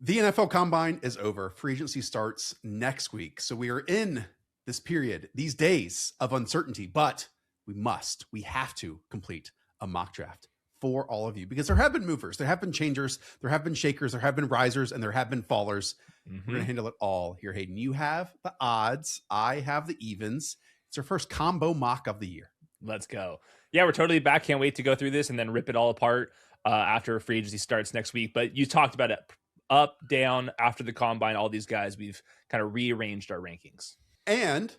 The NFL Combine is over. Free agency starts next week. So we are in this period, these days of uncertainty, but we have to complete a mock draft for all of you because there have been movers, there have been changers, there have been shakers, there have been risers, and there have been fallers. We're going to handle it all here, Hayden. You have the odds. I have the evens. It's our first combo mock of the year. Let's go. Yeah, we're totally back. Can't wait to go through this and then rip it all apart after free agency starts next week. But you talked about it. Up, down, after the combine, all these guys, we've kind of rearranged our rankings. And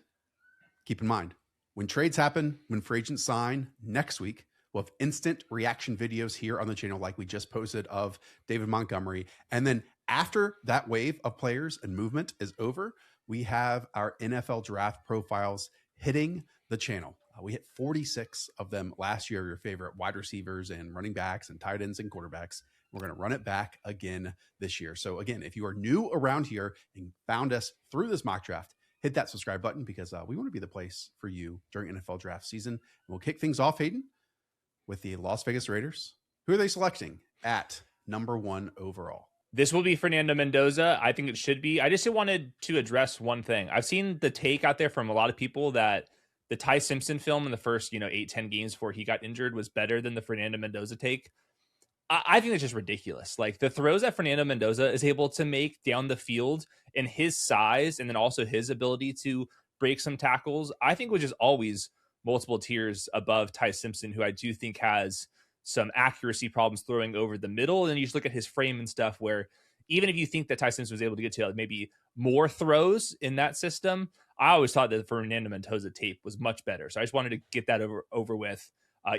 keep in mind, when trades happen, when free agents sign next week, we'll have instant reaction videos here on the channel like we just posted of David Montgomery. And then after that wave of players and movement is over, we have our NFL draft profiles hitting the channel. We hit 46 of them last year, your favorite wide receivers and running backs and tight ends and quarterbacks. We're going to run it back again this year. So again, if you are new around here and found us through this mock draft, hit that subscribe button because we want to be the place for you during NFL draft season. And we'll kick things off, Hayden, with the Las Vegas Raiders. Who are they selecting at number 1 overall? This will be Fernando Mendoza. I think it should be. I just wanted to address one thing. I've seen the take out there from a lot of people that the Ty Simpson film in the first, 8-10 games before he got injured was better than the Fernando Mendoza take. I think it's just ridiculous. Like the throws that Fernando Mendoza is able to make down the field and his size and then also his ability to break some tackles, I think was just always multiple tiers above Ty Simpson, who I do think has some accuracy problems throwing over the middle. And then you just look at his frame and stuff where even if you think that Ty Simpson was able to get to maybe more throws in that system, I always thought that the Fernando Mendoza tape was much better. So I just wanted to get that over with.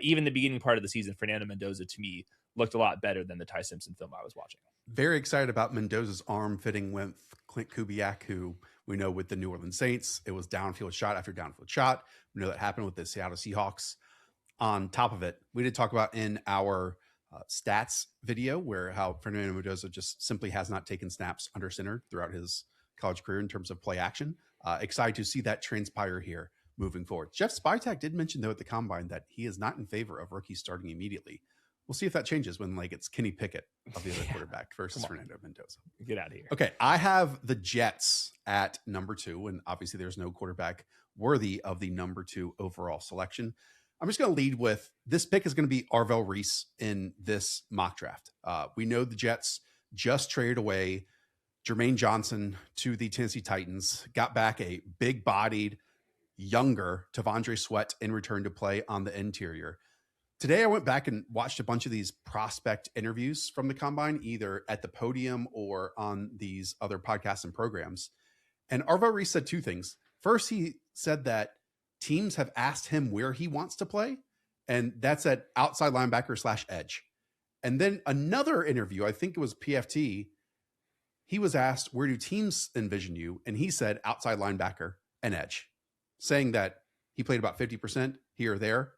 Even the beginning part of the season, Fernando Mendoza to me looked a lot better than the Ty Simpson film I was watching. Very excited about Mendoza's arm fitting with Clint Kubiak, who we know with the New Orleans Saints, it was downfield shot after downfield shot. We know that happened with the Seattle Seahawks. On top of it, we did talk about in our stats video where how Fernando Mendoza just simply has not taken snaps under center throughout his college career in terms of play action. Excited to see that transpire here moving forward. Jeff Spytek did mention, though, at the Combine that he is not in favor of rookies starting immediately. We'll see if that changes when it's Kenny Pickett of the other quarterback versus Fernando Mendoza. Get out of here. Okay, I have the Jets at number 2, and obviously there's no quarterback worthy of the number 2 overall selection. I'm just going to lead with this pick is going to be Arvell Reese in this mock draft. We know the Jets just traded away Jermaine Johnson to the Tennessee Titans, got back a big-bodied, younger Tavondre Sweat in return to play on the interior. Today, I went back and watched a bunch of these prospect interviews from the Combine, either at the podium or on these other podcasts and programs. And Arvell Reese said 2 things. First, he said that teams have asked him where he wants to play, and that's at outside linebacker / edge. And then another interview, I think it was PFT, he was asked, where do teams envision you? And he said outside linebacker and edge, saying that he played about 50% here or there.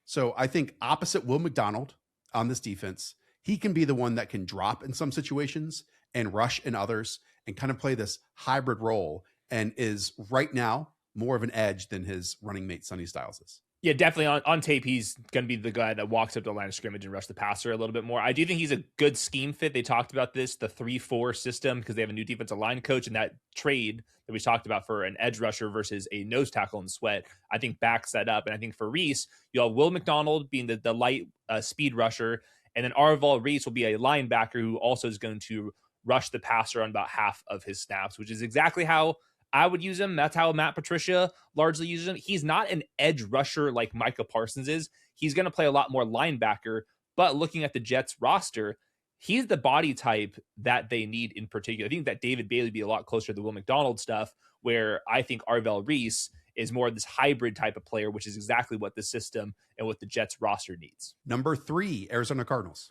So I think opposite Will McDonald on this defense, he can be the one that can drop in some situations and rush in others and kind of play this hybrid role and is right now more of an edge than his running mate Sonny Styles is. Yeah, definitely on tape, he's going to be the guy that walks up to the line of scrimmage and rush the passer a little bit more. I do think he's a good scheme fit. They talked about this, the 3-4 system, because they have a new defensive line coach, and that trade that we talked about for an edge rusher versus a nose tackle in Sweat, I think backs that up. And I think for Reese, you'll have Will McDonald being the light speed rusher, and then Arvell Reese will be a linebacker who also is going to rush the passer on about half of his snaps, which is exactly how I would use him. That's how Matt Patricia largely uses him. He's not an edge rusher like Micah Parsons is. He's going to play a lot more linebacker, but looking at the Jets roster, he's the body type that they need in particular. I think that David Bailey would be a lot closer to the Will McDonald stuff, where I think Arvell Reese is more of this hybrid type of player, which is exactly what the system and what the Jets roster needs. Number 3, Arizona Cardinals.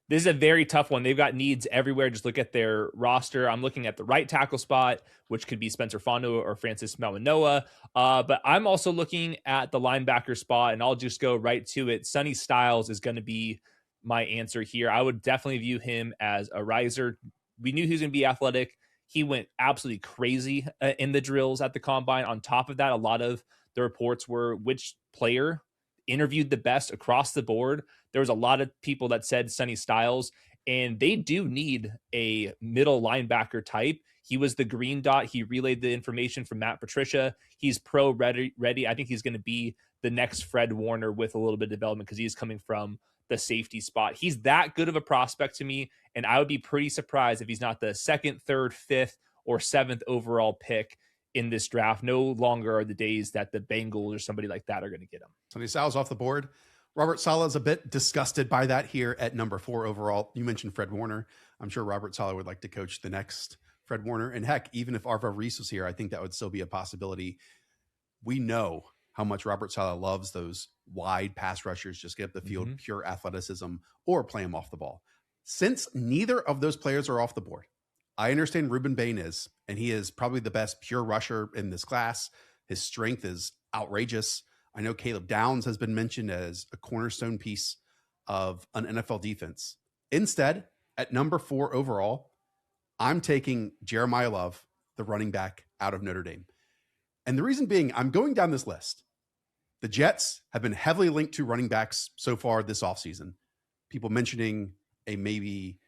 This is a very tough one. They've got needs everywhere. Just look at their roster. I'm looking at the right tackle spot, which could be Spencer Fondu or Francis Mauanoa. But I'm also looking at the linebacker spot, and I'll just go right to it. Sonny Styles is going to be my answer here. I would definitely view him as a riser. We knew he was going to be athletic. He went absolutely crazy in the drills at the Combine. On top of that, a lot of the reports were which player interviewed the best across the board. There was a lot of people that said Sonny Styles, And they do need a middle linebacker type. He was the green dot. He relayed the information from Matt Patricia. He's pro ready. I think he's going to be the next Fred Warner with a little bit of development because he's coming from the safety spot. He's that good of a prospect to me. And I would be pretty surprised if he's not the second, third, fifth, or seventh overall pick in this draft. No longer are the days that the Bengals or somebody like that are going to get him. Sonny Sal's off the board. Robert Saleh is a bit disgusted by that here at number 4 overall. You mentioned Fred Warner. I'm sure Robert Saleh would like to coach the next Fred Warner. And heck, even if Arvo Reese was here, I think that would still be a possibility. We know how much Robert Saleh loves those wide pass rushers, just get up the field, pure athleticism, or play him off the ball. Since neither of those players are off the board, I understand Ruben Bain is, and he is probably the best pure rusher in this class. His strength is outrageous. I know Caleb Downs has been mentioned as a cornerstone piece of an NFL defense. Instead, at number 4 overall, I'm taking Jeremiah Love, the running back out of Notre Dame. And the reason being, I'm going down this list. The Jets have been heavily linked to running backs so far this offseason. People mentioning a maybe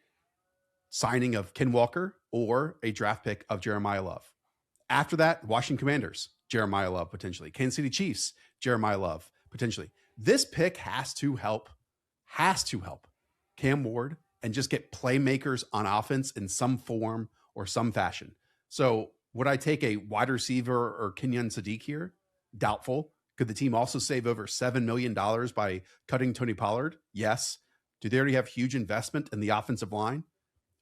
signing of Ken Walker or a draft pick of Jeremiah Love. After that, Washington Commanders, Jeremiah Love potentially. Kansas City Chiefs, Jeremiah Love potentially. This pick has to help Cam Ward and just get playmakers on offense in some form or some fashion. So would I take a wide receiver or Kenyon Sadiq here? Doubtful. Could the team also save over $7 million by cutting Tony Pollard? Yes. Do they already have huge investment in the offensive line?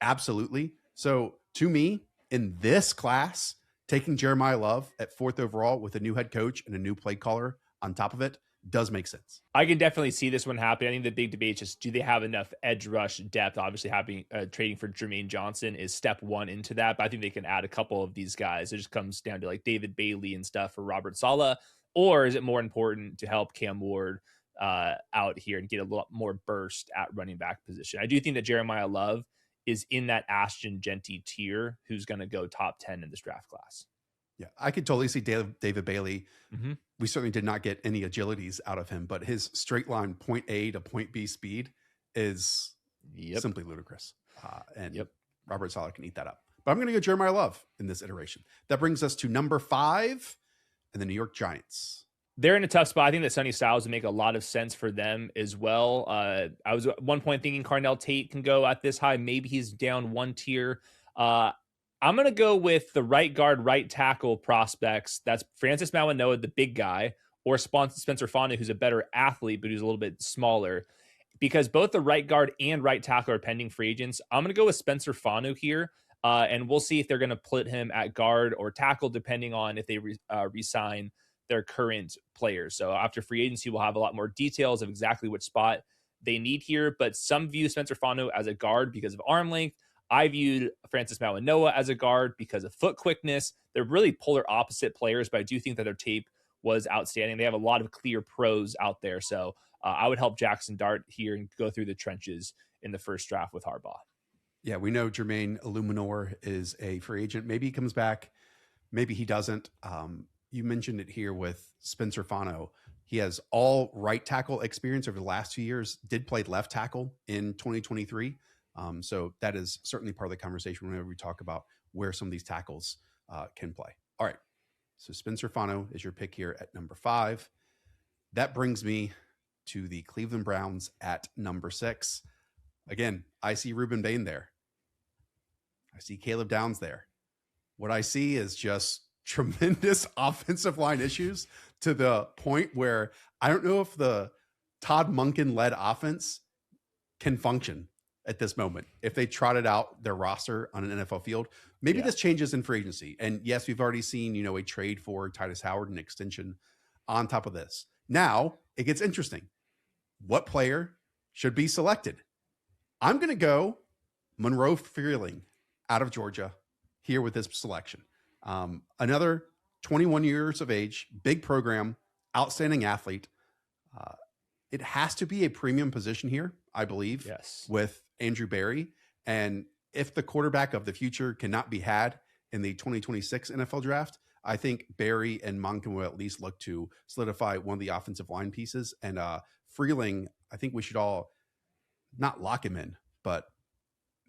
Absolutely. So to me, in this class, taking Jeremiah Love at 4th overall with a new head coach and a new play caller on top of it does make sense. I can definitely see this one happen. I think the big debate is just, do they have enough edge rush depth? Obviously, having trading for Jermaine Johnson is step 1 into that, but I think they can add a couple of these guys. It just comes down to like David Bailey and stuff for Robert Saleh, or is it more important to help Cam Ward out here and get a lot more burst at running back position? I do think that Jeremiah Love is in that Ashton Genty tier who's going to go top 10 in this draft class. Yeah, I could totally see David Bailey. We certainly did not get any agilities out of him, but his straight line point A to point B speed is simply ludicrous. And Robert Saleh can eat that up. But I'm going to go Jeremiah Love in this iteration. That brings us to number 5 and the New York Giants. They're in a tough spot. I think that Sonny Styles would make a lot of sense for them as well. I was at one point thinking Carnell Tate can go at this high. Maybe he's down one tier. I'm going to go with the right guard, right tackle prospects. That's Francis Mawanoa, the big guy, or Spencer Fanu, who's a better athlete, but who's a little bit smaller. Because both the right guard and right tackle are pending free agents, I'm going to go with Spencer Fanu here. And we'll see if they're going to put him at guard or tackle, depending on if they re-sign their current players. So after free agency, we'll have a lot more details of exactly which spot they need here. But some view Spencer Fanu as a guard because of arm length. I viewed Francis Mawanoa as a guard because of foot quickness. They're really polar opposite players, but I do think that their tape was outstanding. They have a lot of clear pros out there. So I would help Jackson Dart here and go through the trenches in the first draft with Harbaugh. Yeah, we know Jermaine Illuminor is a free agent. Maybe he comes back. Maybe he doesn't. You mentioned it here with Spencer Fanu. He has all right tackle experience over the last 2 years, did play left tackle in 2023. So that is certainly part of the conversation whenever we talk about where some of these tackles can play. All right. So Spencer Fanu is your pick here at number 5. That brings me to the Cleveland Browns at number 6. Again, I see Ruben Bain there. I see Caleb Downs there. What I see is just tremendous offensive line issues to the point where I don't know if the Todd Monken-led offense can function at this moment. If they trotted out their roster on an NFL field, maybe this changes in free agency. And yes, we've already seen, a trade for Titus Howard, an extension on top of this. Now it gets interesting. What player should be selected? I'm going to go Monroe Freeling out of Georgia here with this selection. Another 21 years of age, big program, outstanding athlete. It has to be a premium position here, I believe, with Andrew Berry. And if the quarterback of the future cannot be had in the 2026 NFL draft, I think Berry and Monken will at least look to solidify one of the offensive line pieces. And Freeling, I think we should all not lock him in, but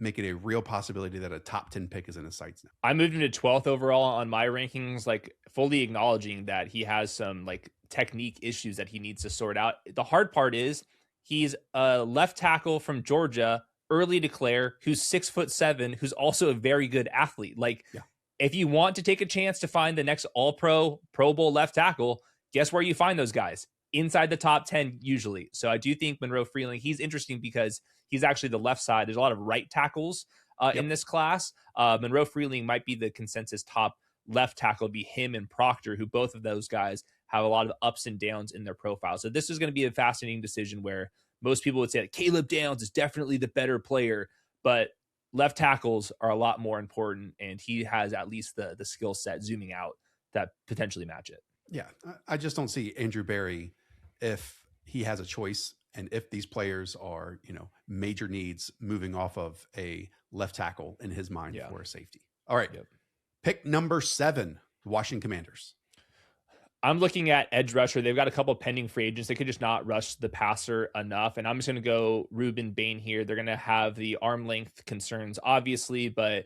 make it a real possibility that a top 10 pick is in his sights now. I moved him to 12th overall on my rankings, like fully acknowledging that he has some like technique issues that he needs to sort out. The hard part is he's a left tackle from Georgia, early declare, who's 6'7", who's also a very good athlete. Like, if you want to take a chance to find the next All-Pro, Pro Bowl left tackle, guess where you find those guys? Inside the top 10 usually. So I do think Monroe Freeling, he's interesting because he's actually the left side. There's a lot of right tackles in this class. Monroe Freeling might be the consensus top left tackle, be him and Proctor, who both of those guys have a lot of ups and downs in their profile. So this is going to be a fascinating decision where most people would say that Caleb Downs is definitely the better player, but left tackles are a lot more important, and he has at least the skill set zooming out that potentially match it. Yeah, I just don't see Andrew Berry, if he has a choice and if these players are, major needs, moving off of a left tackle in his mind for a safety. All right. Pick number 7, the Washington Commanders. I'm looking at edge rusher. They've got a couple pending free agents. They could just not rush the passer enough. And I'm just going to go Ruben Bain here. They're going to have the arm length concerns, obviously, but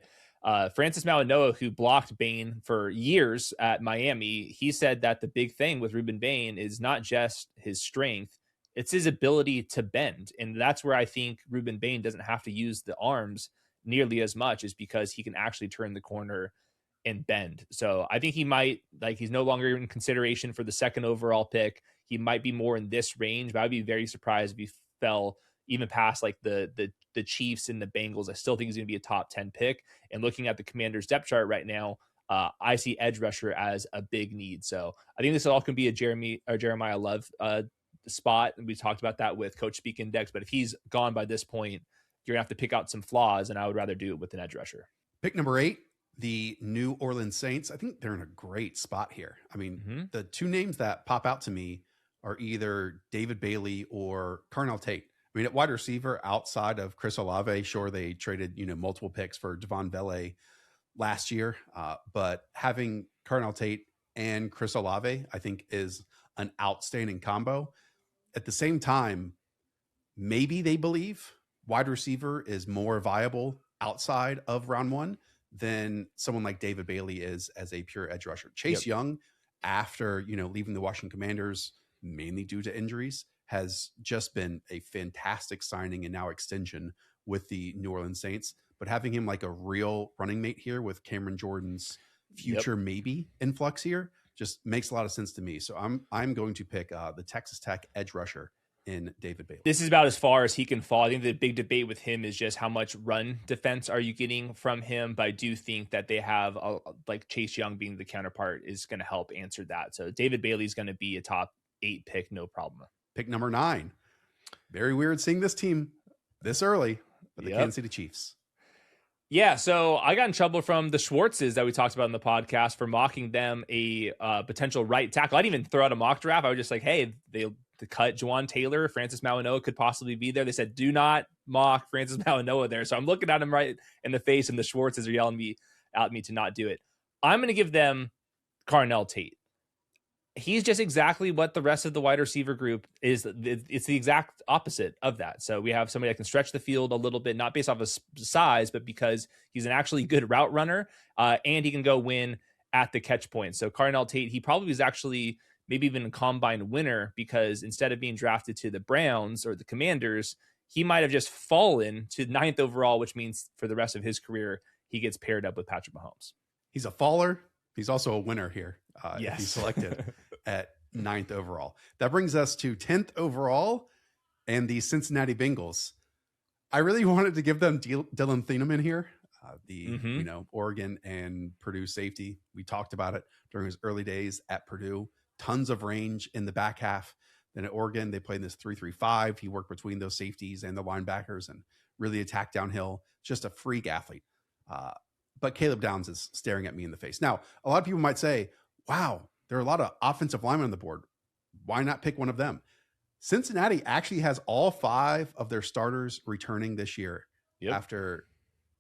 Francis Mauigoa, who blocked Bain for years at Miami, he said that the big thing with Ruben Bain is not just his strength, it's his ability to bend. And that's where I think Ruben Bain doesn't have to use the arms nearly as much, is because he can actually turn the corner and bend. So I think he might, he's no longer in consideration for the 2nd overall pick. He might be more in this range, but I'd be very surprised if he fell even past the Chiefs and the Bengals. I still think he's going to be a top 10 pick. And looking at the Commanders depth chart right now, I see edge rusher as a big need. So I think this all can be a Jeremiah Love spot. And we talked about that with Coach Speak Index, but if he's gone by this point, you're gonna have to pick out some flaws, and I would rather do it with an edge rusher. Pick number 8, the New Orleans Saints. I think they're in a great spot here. I mean, the two names that pop out to me are either David Bailey or Carnell Tate. I mean, at wide receiver, outside of Chris Olave, sure, they traded, multiple picks for Devon Vele last year. But having Carnell Tate and Chris Olave, I think, is an outstanding combo. At the same time, maybe they believe wide receiver is more viable outside of round 1 than someone like David Bailey is as a pure edge rusher. Chase Young, after, leaving the Washington Commanders, mainly due to injuries, has just been a fantastic signing and now extension with the New Orleans Saints. But having him like a real running mate here with Cameron Jordan's future maybe influx here just makes a lot of sense to me. So I'm going to pick the Texas Tech edge rusher in David Bailey. This is about as far as he can fall. I think the big debate with him is just how much run defense are you getting from him. But I do think that they have like Chase Young being the counterpart is going to help answer that. So David Bailey is going to be a top 8 pick, no problem. Pick number 9. Very weird seeing this team this early, but the Kansas City Chiefs. Yeah, so I got in trouble from the Schwartzes that we talked about in the podcast for mocking them a potential right tackle. I didn't even throw out a mock draft. I was just like, hey, they cut Juwan Taylor. Francis Mauigoa could possibly be there. They said, do not mock Francis Mauigoa there. So I'm looking at him right in the face, and the Schwartzes are yelling at me to not do it. I'm going to give them Carnell Tate. He's just exactly what the rest of the wide receiver group is. It's the exact opposite of that. So we have somebody that can stretch the field a little bit, not based off of size, but because he's an actually good route runner, and he can go win at the catch point. So Carnell Tate, he probably was actually maybe even a combine winner, because instead of being drafted to the Browns or the Commanders, he might have just fallen to 9th overall, which means for the rest of his career, he gets paired up with Patrick Mahomes. He's a faller. He's also a winner here. If he's selected at 9th overall. That brings us to 10th overall and the Cincinnati Bengals. I really wanted to give them Dylan Thieneman here, Oregon and Purdue safety. We talked about it during his early days at Purdue. Tons of range in the back half. Then at Oregon, they played in this 3-3-5. He worked between those safeties and the linebackers and really attacked downhill. Just a freak athlete. But Caleb Downs is staring at me in the face. Now, a lot of people might say, wow, there are a lot of offensive linemen on the board. Why not pick one of them? Cincinnati actually has all 5 of their starters returning this year after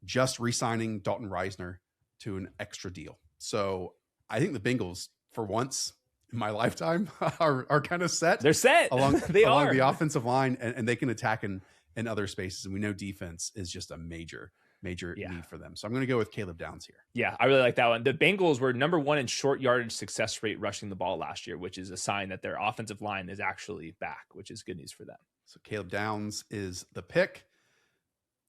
just re-signing Dalton Reisner to an extra deal. So I think the Bengals, for once in my lifetime, are kind of set. They're set. Along the offensive line, and they can attack in other spaces. And we know defense is just a major major need for them. So I'm going to go with Caleb Downs here. Yeah, I really like that one. The Bengals were number 1 in short yardage success rate rushing the ball last year, which is a sign that their offensive line is actually back, which is good news for them. So Caleb Downs is the pick.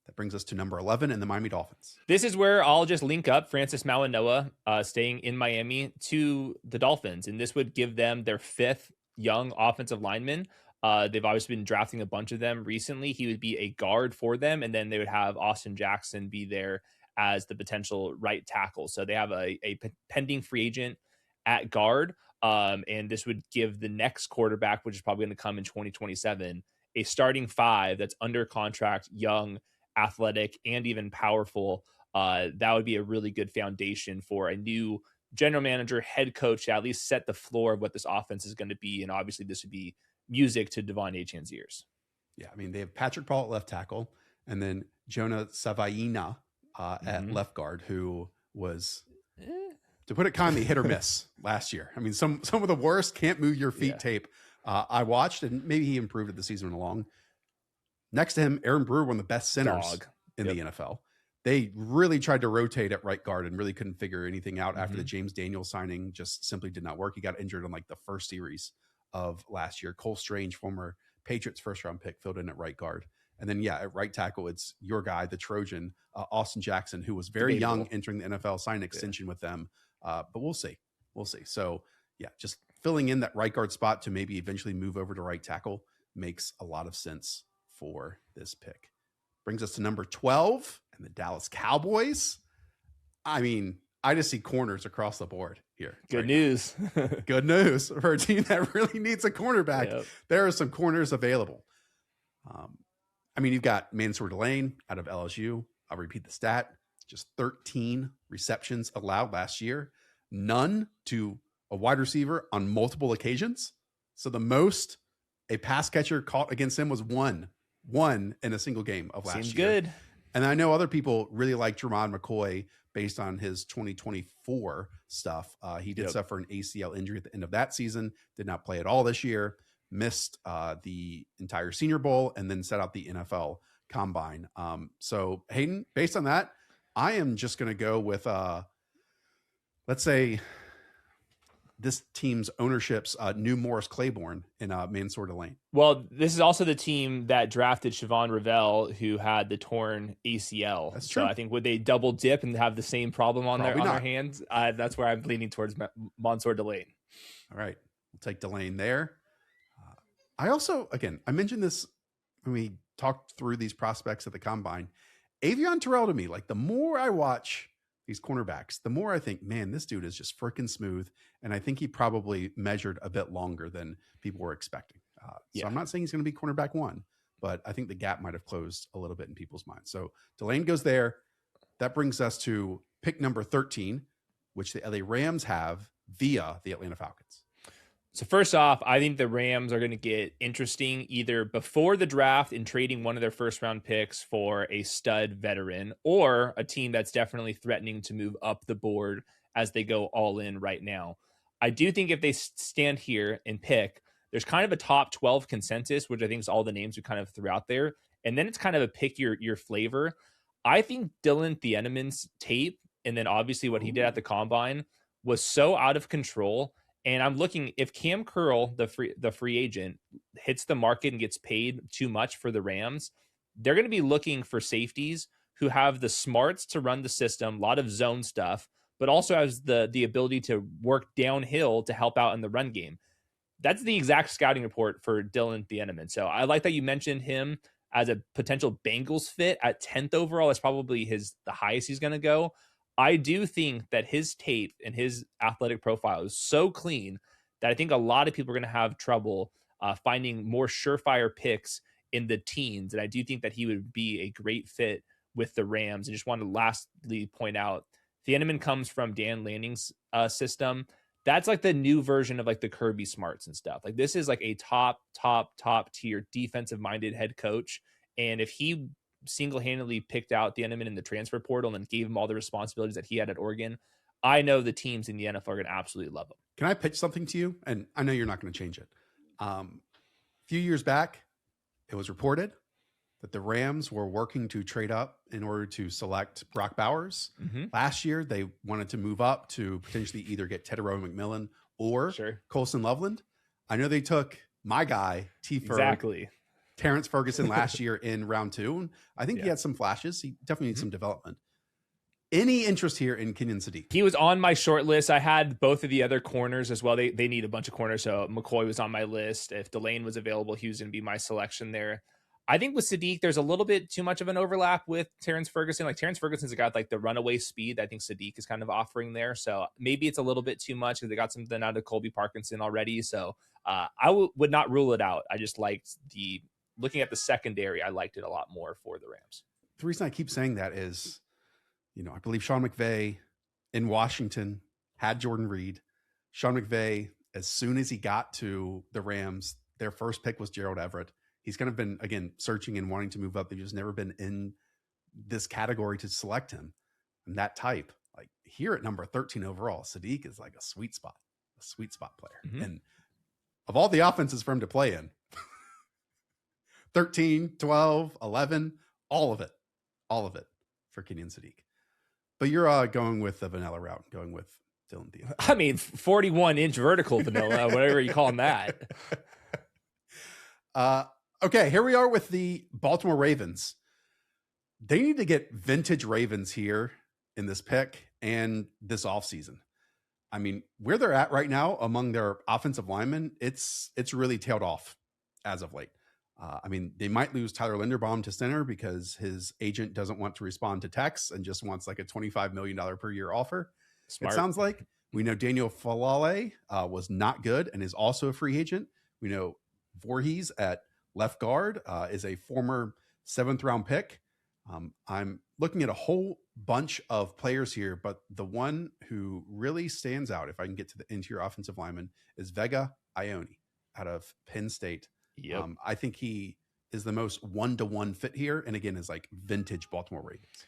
That brings us to number 11 in the Miami Dolphins. This is where I'll just link up Francis Mauigoa staying in Miami to the Dolphins, and this would give them their 5th young offensive lineman. They've obviously been drafting a bunch of them recently. He would be a guard for them, and then they would have Austin Jackson be there as the potential right tackle. So they have a pending free agent at guard, and this would give the next quarterback, which is probably going to come in 2027, a starting 5 that's under contract, young, athletic, and even powerful. That would be a really good foundation for a new general manager, head coach to at least set the floor of what this offense is going to be. And obviously this would be music to Devon Achane's ears. Yeah, I mean, they have Patrick Paul at left tackle, and then Jonah Savaina at left guard, who was, to put it kindly, hit or miss last year. I mean, some of the worst can't move your feet tape I watched, and maybe he improved as the season went along. Next to him, Aaron Brewer, one of the best centers in the NFL. They really tried to rotate at right guard and really couldn't figure anything out after the James Daniels signing. Just simply did not work. He got injured on like the first series of last year. Cole Strange, former Patriots first-round pick, filled in at right guard. And then, at right tackle, it's your guy, the Trojan, Austin Jackson, who was very young entering the NFL, signed an extension with them. But we'll see. We'll see. So, just filling in that right guard spot to maybe eventually move over to right tackle makes a lot of sense for this pick. Brings us to number 12 and the Dallas Cowboys. I mean, I just see corners across the board here. Good news. Good news for a team that really needs a cornerback. Yep. There are some corners available. I mean, you've got Mansour Delane out of LSU. I'll repeat the stat. Just 13 receptions allowed last year. None to a wide receiver on multiple occasions. So the most a pass catcher caught against him was one in a single game of last year. Seems good. And I know other people really like Jermon McCoy based on his 2024 stuff. He did suffer an ACL injury at the end of that season, did not play at all this year, missed the entire Senior Bowl, and then set out the NFL Combine. So Hayden, based on that, I am just going to go with, let's say, this team's ownership's new Morris Claiborne in Mansour Delane. Well, this is also the team that drafted Siobhan Revell, who had the torn ACL. That's true. So I think would they double dip and have the same problem on their hands? That's where I'm leaning towards Mansour Delane. All right, we'll take Delane there. I also, again, I mentioned this when we talked through these prospects at the Combine. Avion Terrell, to me, like the more I watch these cornerbacks, the more I think, man, this dude is just freaking smooth. And I think he probably measured a bit longer than people were expecting. So I'm not saying he's going to be cornerback 1, but I think the gap might have closed a little bit in people's minds. So Delane goes there. That brings us to pick number 13, which the LA Rams have via the Atlanta Falcons. So first off, I think the Rams are going to get interesting either before the draft in trading one of their first round picks for a stud veteran, or a team that's definitely threatening to move up the board as they go all in right now. I do think if they stand here and pick, there's kind of a top 12 consensus, which I think is all the names we kind of threw out there. And then it's kind of a pick your flavor. I think Dylan Thieneman's tape, and then obviously what he did at the Combine, was so out of control. And I'm looking, if Cam Curl, the free agent, hits the market and gets paid too much for the Rams, they're going to be looking for safeties who have the smarts to run the system, a lot of zone stuff, but also has the ability to work downhill to help out in the run game. That's the exact scouting report for Dylan Thieneman. So I like that you mentioned him as a potential Bengals fit at 10th overall. That's probably the highest he's going to go. I do think that his tape and his athletic profile is so clean that I think a lot of people are going to have trouble finding more surefire picks in the teens. And I do think that he would be a great fit with the Rams. I just want to lastly point out, Thieneman comes from Dan Lanning's system. That's like the new version of like the Kirby Smarts and stuff. Like this is like a top tier defensive minded head coach. And if he single-handedly picked out Thieneman in the transfer portal and gave him all the responsibilities that he had at Oregon, I know the teams in the NFL are going to absolutely love him. Can I pitch something to you? And I know you're not going to change it. A few years back, it was reported that the Rams were working to trade up in order to select Brock Bowers. Mm-hmm. Last year, they wanted to move up to potentially either get Tedero McMillan or Colson Loveland. I know they took my guy, Terrence Ferguson last year in round 2. And I think he had some flashes. He definitely needs some development. Any interest here in Kenyon Sadiq? He was on my short list. I had both of the other corners as well. They need a bunch of corners. So McCoy was on my list. If Delane was available, he was going to be my selection there. I think with Sadiq, there's a little bit too much of an overlap with Terrence Ferguson. Like Terrence Ferguson's got like the runaway speed. I think Sadiq is kind of offering there. So maybe it's a little bit too much because they got something out of Colby Parkinson already. So I would not rule it out. I just liked looking at the secondary. I liked it a lot more for the Rams. The reason I keep saying that is, I believe Sean McVay in Washington had Jordan Reed. Sean McVay, as soon as he got to the Rams, their first pick was Gerald Everett. He's kind of been, again, searching and wanting to move up. They've just never been in this category to select him. And that type, like here at number 13 overall, Sadiq is like a sweet spot player. Mm-hmm. And of all the offenses for him to play in, 13, 12, 11, all of it for Kenyon Sadiq. But you're going with the vanilla route, going with Dylan Diaz. I mean, 41-inch vertical vanilla, whatever you call that. Okay, here we are with the Baltimore Ravens. They need to get vintage Ravens here in this pick and this offseason. I mean, where they're at right now among their offensive linemen, it's really tailed off as of late. I mean, they might lose Tyler Linderbaum to center because his agent doesn't want to respond to texts and just wants like a $25 million per year offer. Smart. It sounds like. We know Daniel Falale was not good and is also a free agent. We know Voorhees at left guard is a former 7th round pick. I'm looking at a whole bunch of players here, but the one who really stands out, if I can get to the interior offensive lineman, is Vega Ione out of Penn State. Yep. I think he is the most one-to-one fit here. And again, is like vintage Baltimore Ravens.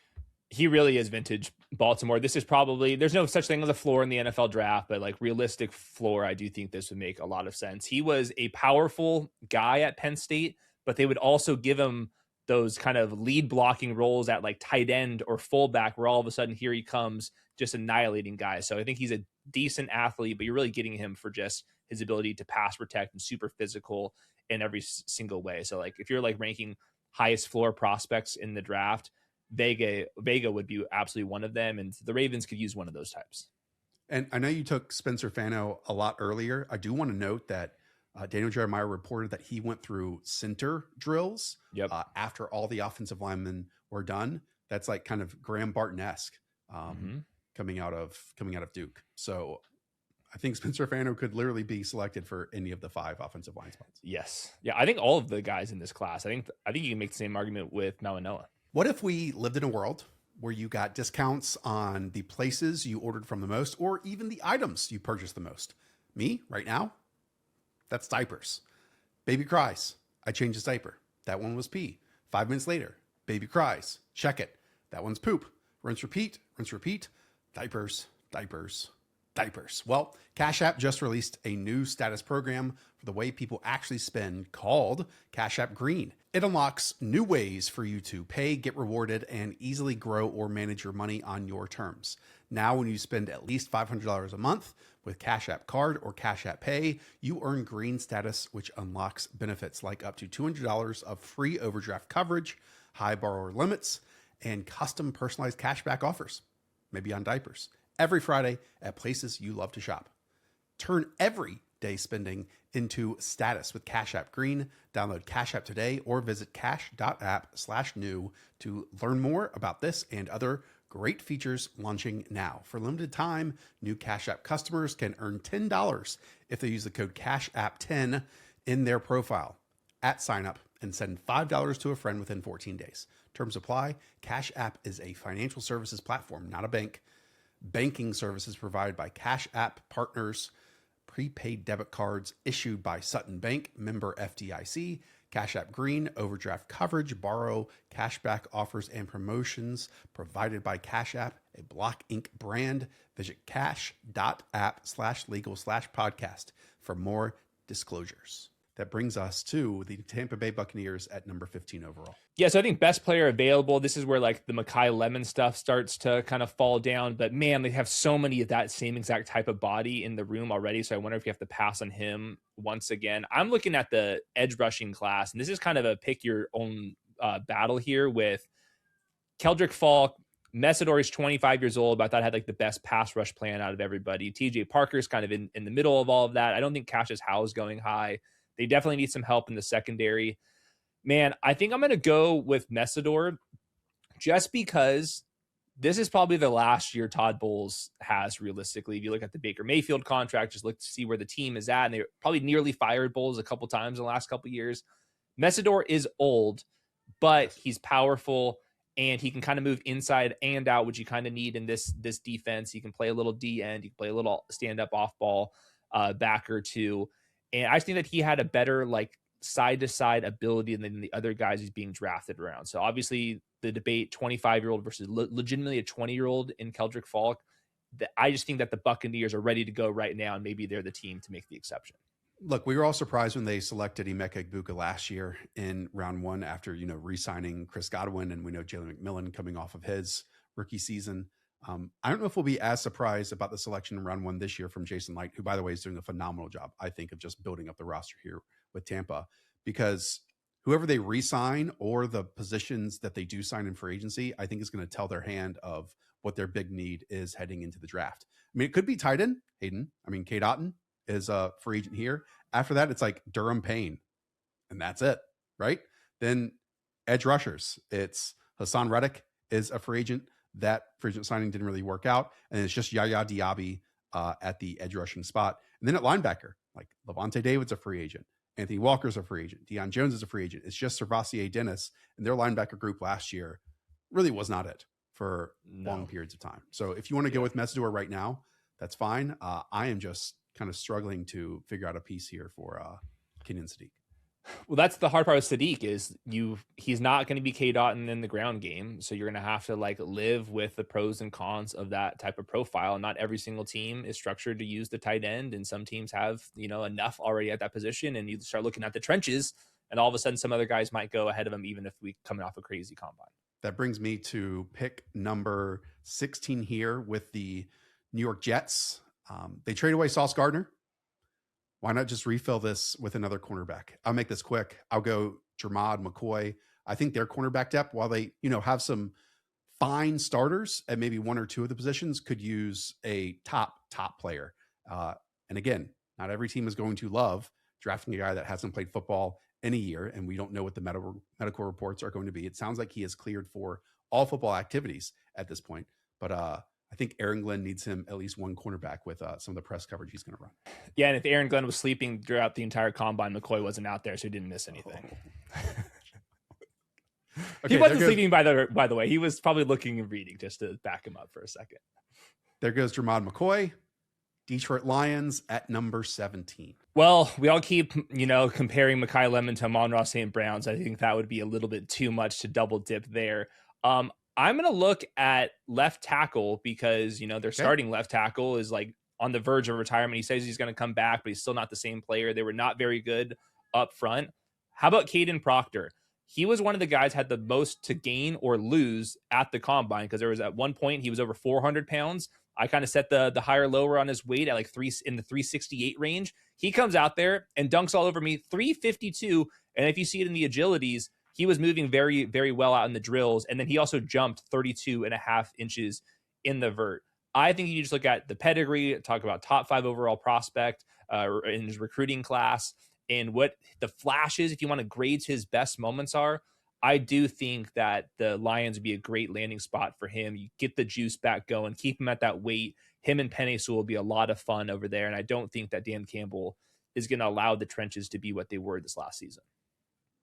He really is vintage Baltimore. This is probably, there's no such thing as a floor in the NFL draft, but like realistic floor, I do think this would make a lot of sense. He was a powerful guy at Penn State, but they would also give him those kind of lead blocking roles at like tight end or fullback, where all of a sudden here he comes just annihilating guys. So I think he's a decent athlete, but you're really getting him for just his ability to pass protect and super physical in every single way. So like if you're like ranking highest floor prospects in the draft, Vega would be absolutely one of them, and the Ravens could use one of those types. And I know you took Spencer Fano a lot earlier. I do want to note that Daniel Jeremiah reported that he went through center drills after all the offensive linemen were done. That's like kind of Graham Barton-esque coming out of Duke. So I think Spencer Fano could literally be selected for any of the 5 offensive line spots. Yes. Yeah, I think all of the guys in this class. I think you can make the same argument with Malinella. What if we lived in a world where you got discounts on the places you ordered from the most, or even the items you purchased the most? Me, right now, that's diapers. Baby cries. I changed his diaper. That one was pee. 5 minutes later, baby cries. Check it. That one's poop. Rinse, repeat. Rinse, repeat. Diapers, diapers, diapers. Well, Cash App just released a new status program for the way people actually spend called Cash App Green. It unlocks new ways for you to pay, get rewarded, and easily grow or manage your money on your terms. Now, when you spend at least $500 a month with Cash App Card or Cash App Pay, you earn green status, which unlocks benefits like up to $200 of free overdraft coverage, high borrower limits, and custom personalized cashback offers, maybe on diapers, every Friday at places you love to shop. Turn every day spending into status with Cash App Green. Download Cash App today or visit cash.app/new to learn more about this and other great features launching now. For limited time, new Cash App customers can earn $10 if they use the code CASHAPP10 in their profile at sign up and send $5 to a friend within 14 days. Terms apply. Cash App is a financial services platform, not a bank. Banking services provided by Cash App partners. Prepaid debit cards issued by Sutton Bank, member FDIC. Cash App Green, overdraft coverage, borrow, cashback offers, and promotions provided by Cash App, a Block Inc. brand. Visit cash.app/legal/podcast for more disclosures. That brings us to the Tampa Bay Buccaneers at number 15 overall. Yeah, so I think best player available. This is where like the Mekhi Lemon stuff starts to kind of fall down. But man, they have so many of that same exact type of body in the room already. So I wonder if you have to pass on him once again. I'm looking at the edge rushing class, and this is kind of a pick your own battle here with Keldrick Falk. Messidor is 25 years old, but I thought I had like the best pass rush plan out of everybody. TJ Parker's kind of in the middle of all of that. I don't think Cassius Howe is going high. They definitely need some help in the secondary. Man, I think I'm going to go with Messidor just because this is probably the last year Todd Bowles has realistically. If you look at the Baker Mayfield contract, just look to see where the team is at. And they probably nearly fired Bowles a couple times in the last couple years. Messidor is old, but he's powerful and he can kind of move inside and out, which you kind of need in this defense. He can play a little D end. He can play a little stand up off ball backer too. And I just think that he had a better like side-to-side ability than the other guys he's being drafted around. So obviously the debate 25-year-old versus legitimately a 20-year-old in Keldrick Falk. I just think that the Buccaneers are ready to go right now, and maybe they're the team to make the exception. Look, we were all surprised when they selected Emeka Egbuka last year in round one after, re-signing Chris Godwin, and we know Jalen McMillan coming off of his rookie season. I don't know if we'll be as surprised about the selection in round one this year from Jason Light, who, by the way, is doing a phenomenal job, I think, of just building up the roster here with Tampa, because whoever they re-sign or the positions that they do sign in free agency, I think is going to tell their hand of what their big need is heading into the draft. I mean, it could be tight end, Hayden. I mean, Cade Otton is a free agent here. After that, it's like Durham Payne, and that's it, right? Then edge rushers, it's Hassan Reddick is a free agent. That free agent signing didn't really work out. And it's just Yaya Diaby at the edge rushing spot. And then at linebacker, like Levante David's a free agent. Anthony Walker's a free agent. Deion Jones is a free agent. It's just Servassier Dennis, and their linebacker group last year really was not it for long periods of time. So if you want to go with Messidor right now, that's fine. I am just kind of struggling to figure out a piece here for Kenyon Sadiq. Well, that's the hard part with Sadiq is he's not going to be Cade Otton in the ground game. So you're going to have to like live with the pros and cons of that type of profile. Not every single team is structured to use the tight end. And some teams have, enough already at that position. And you start looking at the trenches and all of a sudden some other guys might go ahead of them, even if we coming off a crazy combine. That brings me to pick number 16 here with the New York Jets. They trade away Sauce Gardner. Why not just refill this with another cornerback? I'll make this quick. I'll go Jermod McCoy. I think their cornerback depth, while they, have some fine starters at maybe one or two of the positions, could use a top player. And again, not every team is going to love drafting a guy that hasn't played football in a year, and we don't know what the medical reports are going to be. It sounds like he is cleared for all football activities at this point, but I think Aaron Glenn needs him at least one cornerback with some of the press coverage he's going to run. Yeah, and if Aaron Glenn was sleeping throughout the entire combine, McCoy wasn't out there, so he didn't miss anything. Okay, he wasn't sleeping, by the way. He was probably looking and reading just to back him up for a second. There goes Jermod McCoy, Detroit Lions at number 17. Well, we all keep, comparing Mekhi Lemon to Amon-Ra St. Brown's. I think that would be a little bit too much to double dip there. I'm going to look at left tackle because, their starting left tackle is like on the verge of retirement. He says he's going to come back, but he's still not the same player. They were not very good up front. How about Caden Proctor? He was one of the guys had the most to gain or lose at the combine because there was at one point he was over 400 pounds. I kind of set the higher lower on his weight at like in the 368 range. He comes out there and dunks all over me, 352. And if you see it in the agilities, he was moving very, very well out in the drills. And then he also jumped 32 and a half inches in the vert. I think you just look at the pedigree, talk about top 5 overall prospect in his recruiting class and what the flashes, if you want to grade his best moments are. I do think that the Lions would be a great landing spot for him. You get the juice back going, keep him at that weight. Him and Penei Sewell will be a lot of fun over there. And I don't think that Dan Campbell is going to allow the trenches to be what they were this last season.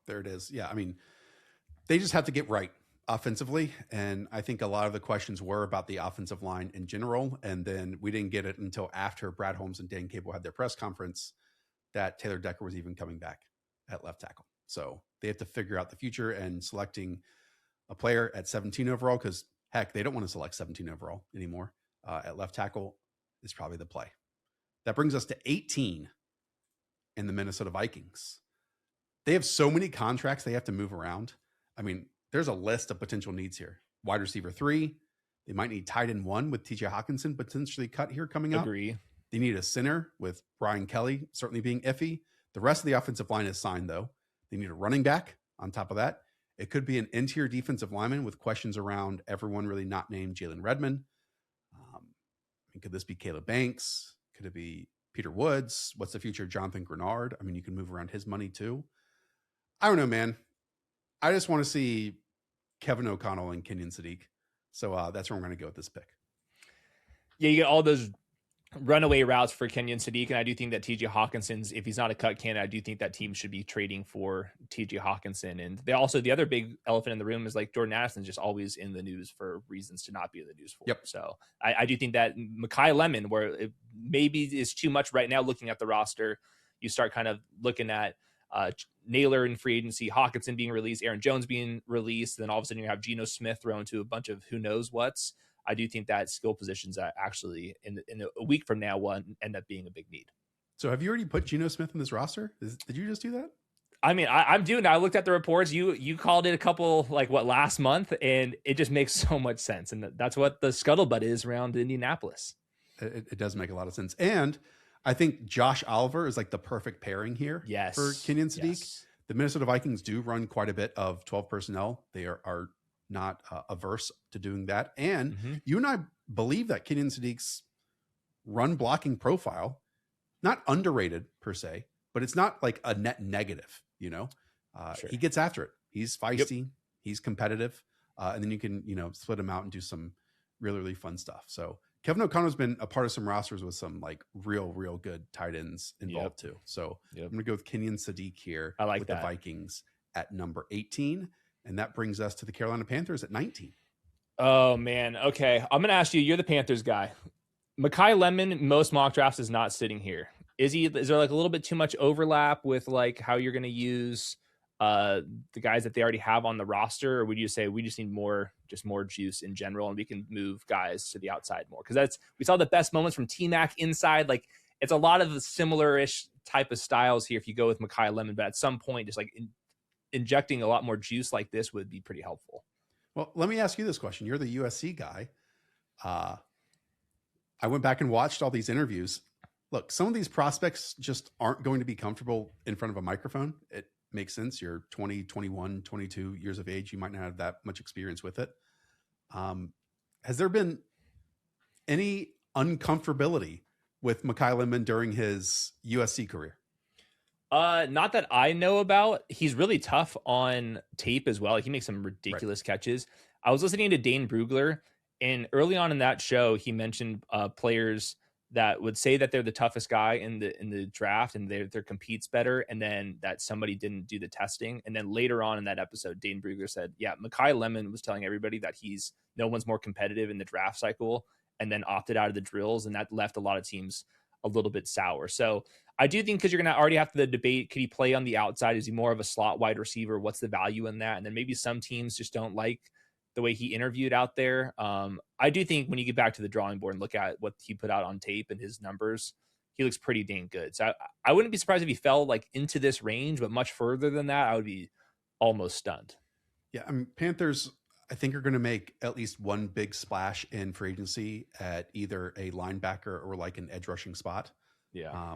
There it is. Yeah, I mean, they just have to get right offensively. And I think a lot of the questions were about the offensive line in general. And then we didn't get it until after Brad Holmes and Dan Campbell had their press conference that Taylor Decker was even coming back at left tackle. So they have to figure out the future, and selecting a player at 17 overall, because heck, they don't want to select 17 overall anymore at left tackle, is probably the play. That brings us to 18 in the Minnesota Vikings. they have so many contracts they have to move around. I mean, there's a list of potential needs here. Wide receiver 3. They might need tight end 1 with TJ Hawkinson potentially cut here coming up. Agree. They need a center with Brian Kelly certainly being iffy. The rest of the offensive line is signed, though. They need a running back on top of that. It could be an interior defensive lineman with questions around everyone really not named Jalen Redmond. Could this be Caleb Banks? Could it be Peter Woods? What's the future of Jonathan Grenard? I mean, you can move around his money too. I don't know, man. I just want to see Kevin O'Connell and Kenyon Sadiq. So that's where I'm going to go with this pick. Yeah, you get all those runaway routes for Kenyon Sadiq, and I do think that TJ Hawkinson's, if he's not a cut candidate, I do think that team should be trading for TJ Hawkinson. And they also, the other big elephant in the room is like Jordan Addison's just always in the news for reasons to not be in the news for. Yep. So I do think that Mekhi Lemon, where it maybe is too much right now looking at the roster, you start kind of looking at Naylor in free agency, Hawkinson being released, Aaron Jones being released, and then all of a sudden you have Geno Smith thrown to a bunch of who knows what's. I do think that skill positions actually in a week from now will end up being a big need. So have you already put Geno Smith in this roster? Did you just do that? I mean, I'm doing it. I looked at the reports. You called it a couple, last month, and it just makes so much sense. And that's what the scuttlebutt is around Indianapolis. It does make a lot of sense. And I think Josh Oliver is like the perfect pairing here for Kenyon Sadiq. Yes. The Minnesota Vikings do run quite a bit of 12 personnel. They are not averse to doing that. And you and I believe that Kenyon Sadiq's run blocking profile, not underrated per se, but it's not like a net negative, you know. Sure. He gets after it. He's feisty. He's competitive. And then you can, split him out and do some really, really fun stuff. So Kevin O'Connell's been a part of some rosters with some like real good tight ends involved too. So I'm going to go with Kenyon Sadiq here with the Vikings at number 18. And that brings us to the Carolina Panthers at 19. Oh, man. Okay. I'm going to ask you, you're the Panthers guy. Mekhi Lemon, most mock drafts, is not sitting here. Is there like a little bit too much overlap with like how you're going to use the guys that they already have on the roster? Or would you say we just need more juice in general and we can move guys to the outside more? Because we saw the best moments from T-Mac inside. Like it's a lot of the similar-ish type of styles here if you go with Mekhi Lemon. But at some point, just like injecting a lot more juice like this would be pretty helpful. Well, let me ask you this question. You're the USC guy. I went back and watched all these interviews. Look, some of these prospects just aren't going to be comfortable in front of a microphone. It makes sense. You're 20, 21, 22 years of age. You might not have that much experience with it. Has there been any uncomfortability with Mekhi Lemon during his USC career? Not that I know about. He's really tough on tape as well. Like, he makes some ridiculous catches. I was listening to Dane Brugler, and early on in that show, he mentioned players that would say that they're the toughest guy in the draft and their competes better, and then that somebody didn't do the testing. And then later on in that episode, Dane Brugler said, yeah, Mekhi Lemon was telling everybody that no one's more competitive in the draft cycle, and then opted out of the drills, and that left a lot of teams a little bit sour. So I do think, because you're going to already have the debate, could he play on the outside? Is he more of a slot wide receiver? What's the value in that? And then maybe some teams just don't like the way he interviewed out there. I do think when you get back to the drawing board and look at what he put out on tape and his numbers, he looks pretty dang good. So I wouldn't be surprised if he fell like into this range, but much further than that, I would be almost stunned. Yeah, I mean, Panthers, I think, are going to make at least one big splash in free agency at either a linebacker or like an edge rushing spot. Yeah.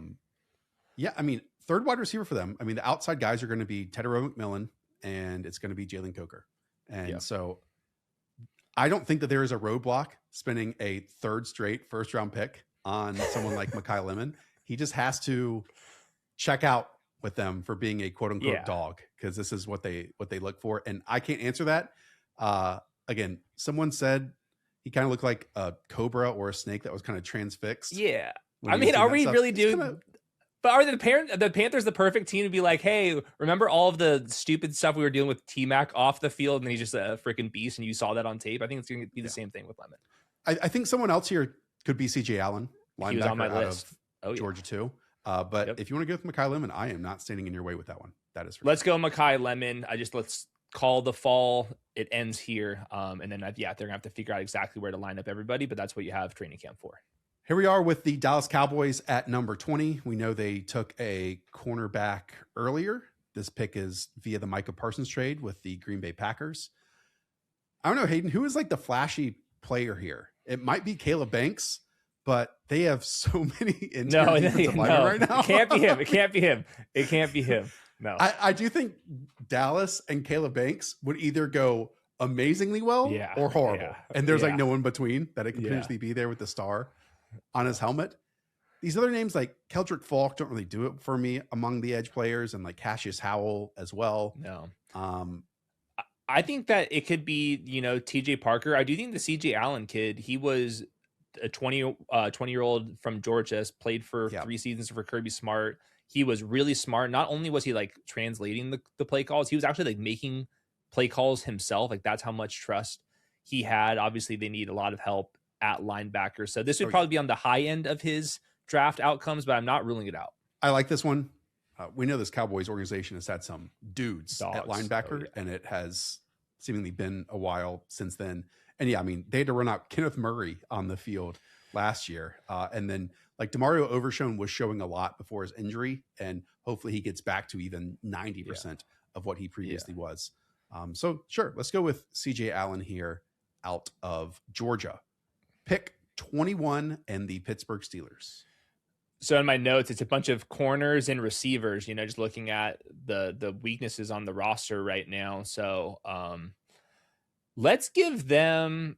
Yeah, I mean, third wide receiver for them. I mean, the outside guys are going to be Tedero McMillan, and it's going to be Jalen Coker. And so I don't think that there is a roadblock spending a third straight first round pick on someone like Mekhi Lemon. He just has to check out with them for being a quote unquote dog, because this is what they look for. And I can't answer that. Again, someone said he kind of looked like a cobra or a snake that was kind of transfixed. Yeah. I mean, are we really doing... But are the Panthers the perfect team to be like, hey, remember all of the stupid stuff we were dealing with T-Mac off the field, and he's just a freaking beast, and you saw that on tape? I think it's going to be the same thing with Lemon. I think someone else here could be C.J. Allen, linebacker, he was on my list. Georgia too. But if you want to go with Mekhi Lemon, I am not standing in your way with that one. That is for Let's go Mekhi Lemon. Let's call the fall. It ends here. And then, they're going to have to figure out exactly where to line up everybody, but that's what you have training camp for. Here we are with the Dallas Cowboys at number 20. We know they took a cornerback earlier This pick is via the Micah Parsons trade with the Green Bay Packers. I don't know, Hayden, who is like the flashy player here? It might be Caleb Banks, but they have so many interior defensive linemen right now. It can't be him. It can't be him. It can't be him. No. I do think Dallas and Caleb Banks would either go amazingly well or horrible. And there's like no in between that it could potentially be there with the star on his helmet. These other names like Keldrick Falk don't really do it for me among the edge players, and like Cassius Howell as well. No. I think that it could be, TJ Parker. I do think the CJ Allen kid, he was a 20-year-old from Georgia, played for 3 seasons for Kirby Smart. He was really smart. Not only was he like translating the play calls, he was actually like making play calls himself. Like that's how much trust he had. Obviously they need a lot of help at linebacker. So this would probably be on the high end of his draft outcomes, but I'm not ruling it out. I like this one. We know this Cowboys organization has had some dudes at linebacker, and it has seemingly been a while since then. And yeah, I mean, they had to run out Kenneth Murray on the field last year. And then like DeMario Overshown was showing a lot before his injury, and hopefully he gets back to even 90% of what he previously was. So sure, let's go with CJ Allen here out of Georgia. Pick 21 and the Pittsburgh Steelers. So in my notes, it's a bunch of corners and receivers, just looking at the weaknesses on the roster right now. So let's give them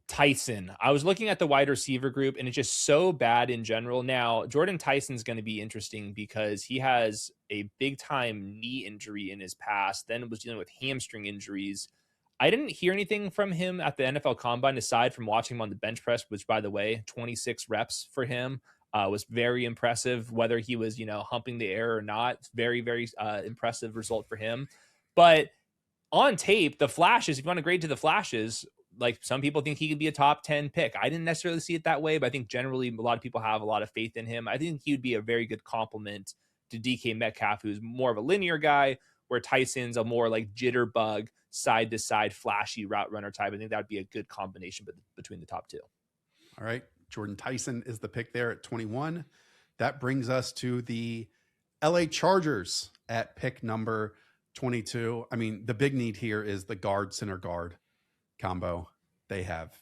Tyson. I was looking at the wide receiver group, and it's just so bad in general. Now, Jordan Tyson's going to be interesting because he has a big-time knee injury in his past, then was dealing with hamstring injuries. I didn't hear anything from him at the NFL Combine aside from watching him on the bench press, which, by the way, 26 reps for him. Was very impressive, whether he was, humping the air or not. Very, very impressive result for him. But on tape, the flashes, if you want to grade to the flashes, like some people think he could be a top 10 pick. I didn't necessarily see it that way, but I think generally a lot of people have a lot of faith in him. I think he would be a very good complement to DK Metcalf, who's more of a linear guy, where Tyson's a more like jitterbug, side-to-side, flashy route runner type. I think that would be a good combination between the top two. All right. Jordan Tyson is the pick there at 21. That brings us to the LA Chargers at pick number 22. I mean, the big need here is the guard, center guard combo. They have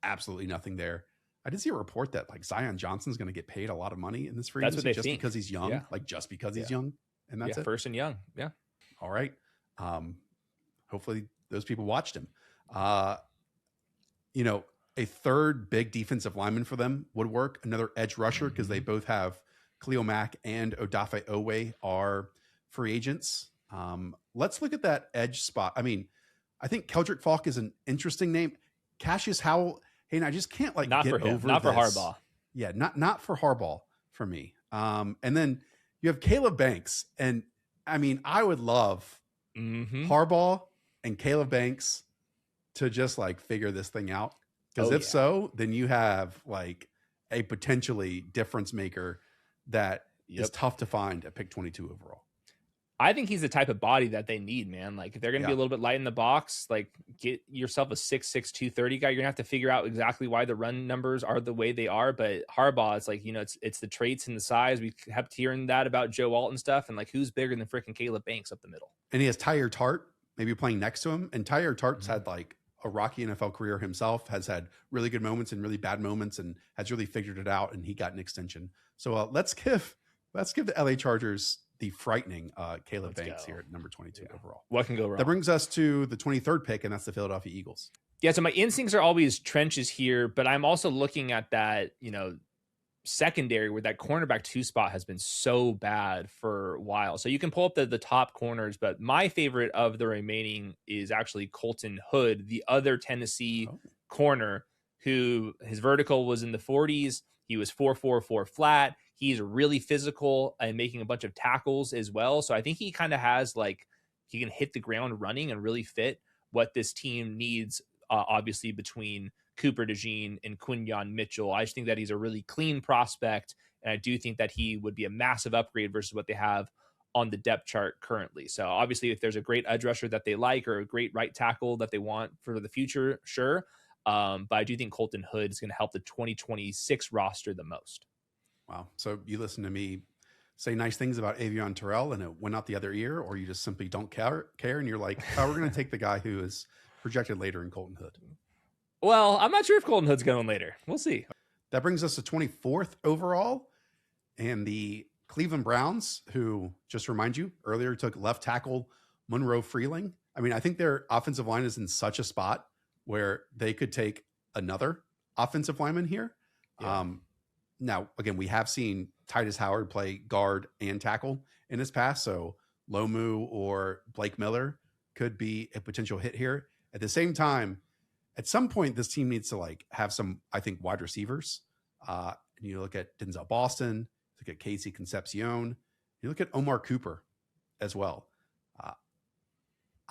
absolutely nothing there. I did see a report that like Zion Johnson's going to get paid a lot of money in this free agency just because he's young, just because he's young. And that's it. First and young. Yeah. All right. Hopefully those people watched him. A third big defensive lineman for them would work. Another edge rusher, because they both have Khalil Mack and Odafe Owe are free agents. Let's look at that edge spot. I mean, I think Keldrick Falk is an interesting name. Cassius Howell, I just can't get over this. Not for Harbaugh. Yeah, not for Harbaugh for me. And then you have Caleb Banks. And I mean, I would love Harbaugh and Caleb Banks to just like figure this thing out. Because so, then you have like a potentially difference maker that is tough to find at pick 22 overall. I think he's the type of body that they need, man. Like if they're going to be a little bit light in the box, like get yourself a 6'6", 230 guy. You're gonna have to figure out exactly why the run numbers are the way they are. But Harbaugh, it's like, it's the traits and the size. We kept hearing that about Joe Alt and stuff. And like, who's bigger than freaking Caleb Banks up the middle? And he has Tyler Tart maybe playing next to him. And Tyler Tart's had like a rocky NFL career himself, has had really good moments and really bad moments, and has really figured it out. And he got an extension. So let's give the LA Chargers the frightening Caleb Banks here at number 22 overall. What can go wrong? That brings us to the 23rd pick, and that's the Philadelphia Eagles. Yeah. So my instincts are always trenches here, but I'm also looking at that, secondary where that cornerback 2 spot has been so bad for a while. So you can pull up the top corners, but my favorite of the remaining is actually Colton Hood, the other Tennessee corner, who his vertical was in the 40s. He was 4.44 flat. He's really physical and making a bunch of tackles as well. So I think he kind of has he can hit the ground running and really fit what this team needs, obviously between Cooper DeJean and Quinyon Mitchell. I just think that he's a really clean prospect, and I do think that he would be a massive upgrade versus what they have on the depth chart currently. So obviously if there's a great edge rusher that they like or a great right tackle that they want for the future, sure. But I do think Colton Hood is going to help the 2026 roster the most. Wow. So you listen to me say nice things about Avion Terrell and it went out the other ear, or you just simply don't care and you're like, oh, we're going to take the guy who is projected later in Colton Hood? Well, I'm not sure if Colton Hood's going later. We'll see. That brings us to 24th overall. And the Cleveland Browns, who, just to remind you, earlier took left tackle Monroe Freeling. I mean, I think their offensive line is in such a spot where they could take another offensive lineman here. Yeah. Now, again, we have seen Titus Howard play guard and tackle in his past, so Lomu or Blake Miller could be a potential hit here. At the same time, at some point, this team needs to like have some, I think, wide receivers. And you look at Denzel Boston, look at Casey Concepcion, you look at Omar Cooper as well.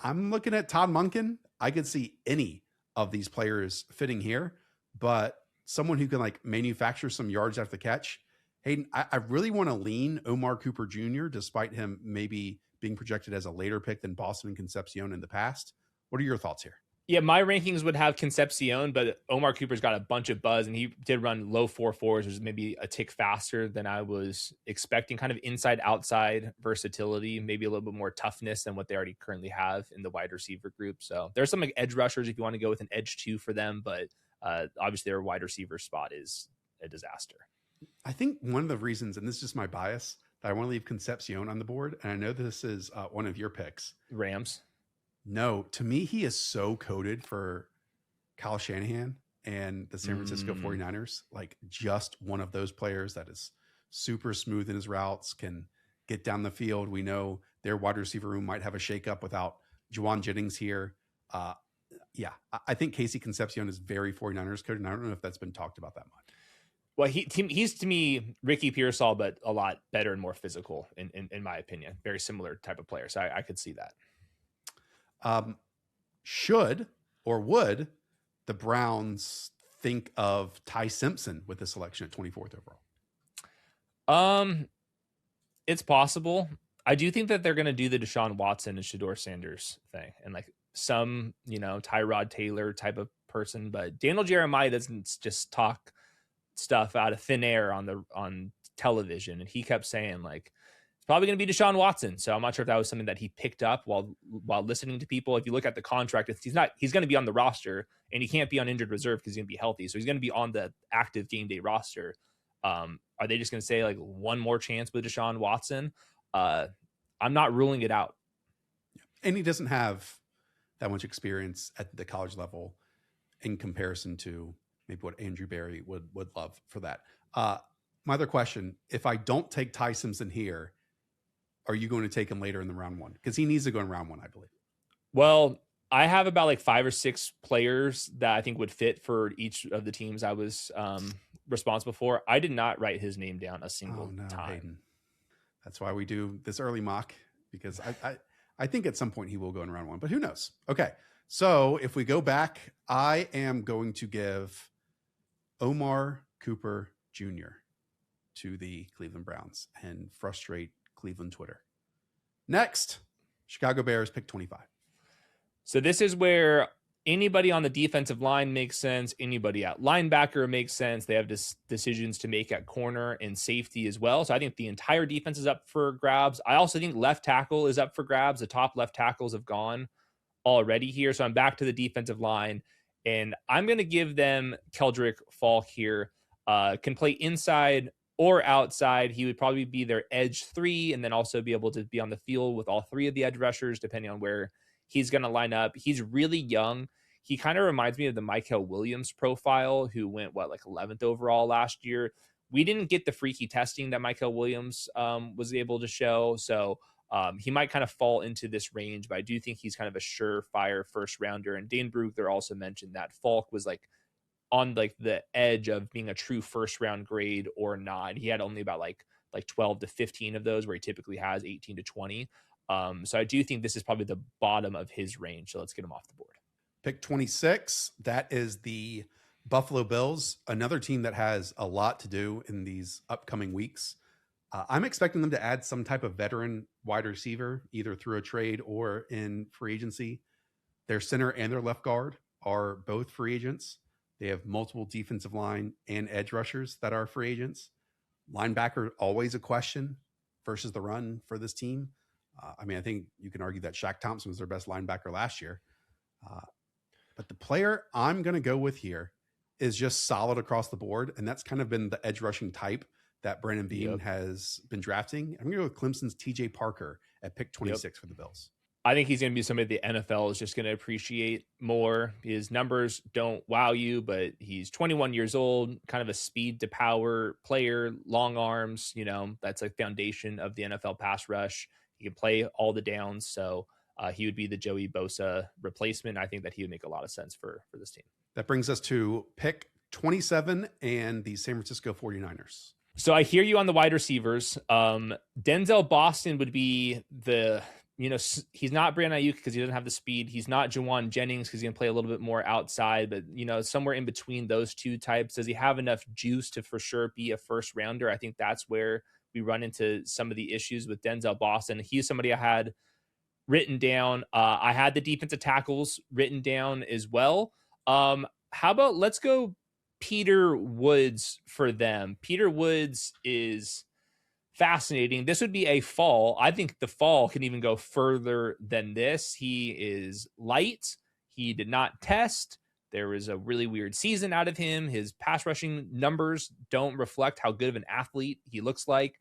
I'm looking at Todd Monken. I could see any of these players fitting here, but someone who can like manufacture some yards after the catch. Hayden, I really want to lean Omar Cooper Jr., despite him maybe being projected as a later pick than Boston and Concepcion in the past. What are your thoughts here? Yeah, my rankings would have Concepcion, but Omar Cooper's got a bunch of buzz, and he did run low 4.4s, which is maybe a tick faster than I was expecting. Kind of inside-outside versatility, maybe a little bit more toughness than what they already currently have in the wide receiver group. So there's some like edge rushers if you want to go with an edge 2 for them, but obviously their wide receiver spot is a disaster. I think one of the reasons, and this is just my bias, that I want to leave Concepcion on the board, and I know this is one of your picks. Rams. No, to me, he is so coded for Kyle Shanahan and the San Francisco 49ers. Like just one of those players that is super smooth in his routes, can get down the field. We know their wide receiver room might have a shakeup without Juwan Jennings here. Yeah, I think Casey Concepcion is very 49ers coded, and I don't know if that's been talked about that much. Well, he's to me Ricky Pearsall, but a lot better and more physical, in my opinion. Very similar type of player, so I could see that. Should or would the Browns think of Ty Simpson with the selection at 24th overall? It's possible. I do think that they're going to do the Deshaun Watson and Shedeur Sanders thing, and like some, Tyrod Taylor type of person, but Daniel Jeremiah doesn't just talk stuff out of thin air on television, and he kept saying like, it's probably going to be Deshaun Watson. So I'm not sure if that was something that he picked up while listening to people. If you look at the contract, he's going to be on the roster, and he can't be on injured reserve because he's going to be healthy. So he's going to be on the active game day roster. Are they just going to say like one more chance with Deshaun Watson? I'm not ruling it out. And he doesn't have that much experience at the college level in comparison to maybe what Andrew Berry would love for that. My other question, if I don't take Ty Simpson here, are you going to take him later in the round one? Because he needs to go in round one, I believe. Well, I have about like 5 or 6 players that I think would fit for each of the teams I was responsible for. I did not write his name down a single time. Hayden. That's why we do this early mock, because I think at some point he will go in round one, but who knows? Okay, so if we go back, I am going to give Omar Cooper Jr. to the Cleveland Browns and frustrate Cleveland Twitter. Next, Chicago Bears pick 25. So this is where anybody on the defensive line makes sense. Anybody at linebacker makes sense. They have decisions to make at corner and safety as well. So I think the entire defense is up for grabs. I also think left tackle is up for grabs. The top left tackles have gone already here. So I'm back to the defensive line, and I'm going to give them Keldrick Falk here. Can play inside or outside. He would probably be their edge 3, and then also be able to be on the field with all 3 of the edge rushers, depending on where he's going to line up. He's really young. He kind of reminds me of the Michael Williams profile, who went, 11th overall last year. We didn't get the freaky testing that Michael Williams was able to show, so he might kind of fall into this range, but I do think he's kind of a surefire first rounder. And Dane Brugler also mentioned that Falk was like on like the edge of being a true first round grade or not. He had only about like 12 to 15 of those, where he typically has 18 to 20. So I do think this is probably the bottom of his range. So let's get him off the board. Pick 26. That is the Buffalo Bills, another team that has a lot to do in these upcoming weeks. I'm expecting them to add some type of veteran wide receiver, either through a trade or in free agency. Their center and their left guard are both free agents. They have multiple defensive line and edge rushers that are free agents. Linebacker, always a question. versus the run for this team. I mean, I think you can argue that Shaq Thompson was their best linebacker last year. But the player I'm going to go with here is just solid across the board. And that's kind of been the edge rushing type that Brandon Beane has been drafting. I'm going to go with Clemson's TJ Parker at pick 26 for the Bills. I think he's going to be somebody the NFL is just going to appreciate more. His numbers don't wow you, but he's 21 years old, kind of a speed to power player, long arms, that's like foundation of the NFL pass rush. He can play all the downs. So he would be the Joey Bosa replacement. I think that he would make a lot of sense for this team. That brings us to pick 27 and the San Francisco 49ers. So I hear you on the wide receivers. Denzel Boston would be the, he's not Brandon Ayuk because he doesn't have the speed. He's not Jawan Jennings because he's going to play a little bit more outside, but somewhere in between those two types. Does he have enough juice to for sure be a first rounder? I think that's where we run into some of the issues with Denzel Boston. He's somebody I had written down. I had the defensive tackles written down as well. How about let's go Peter Woods for them. Peter Woods is fascinating. This would be a fall. I think the fall can even go further than this. He is light. He did not test. There was a really weird season out of him. His pass rushing numbers don't reflect how good of an athlete he looks like.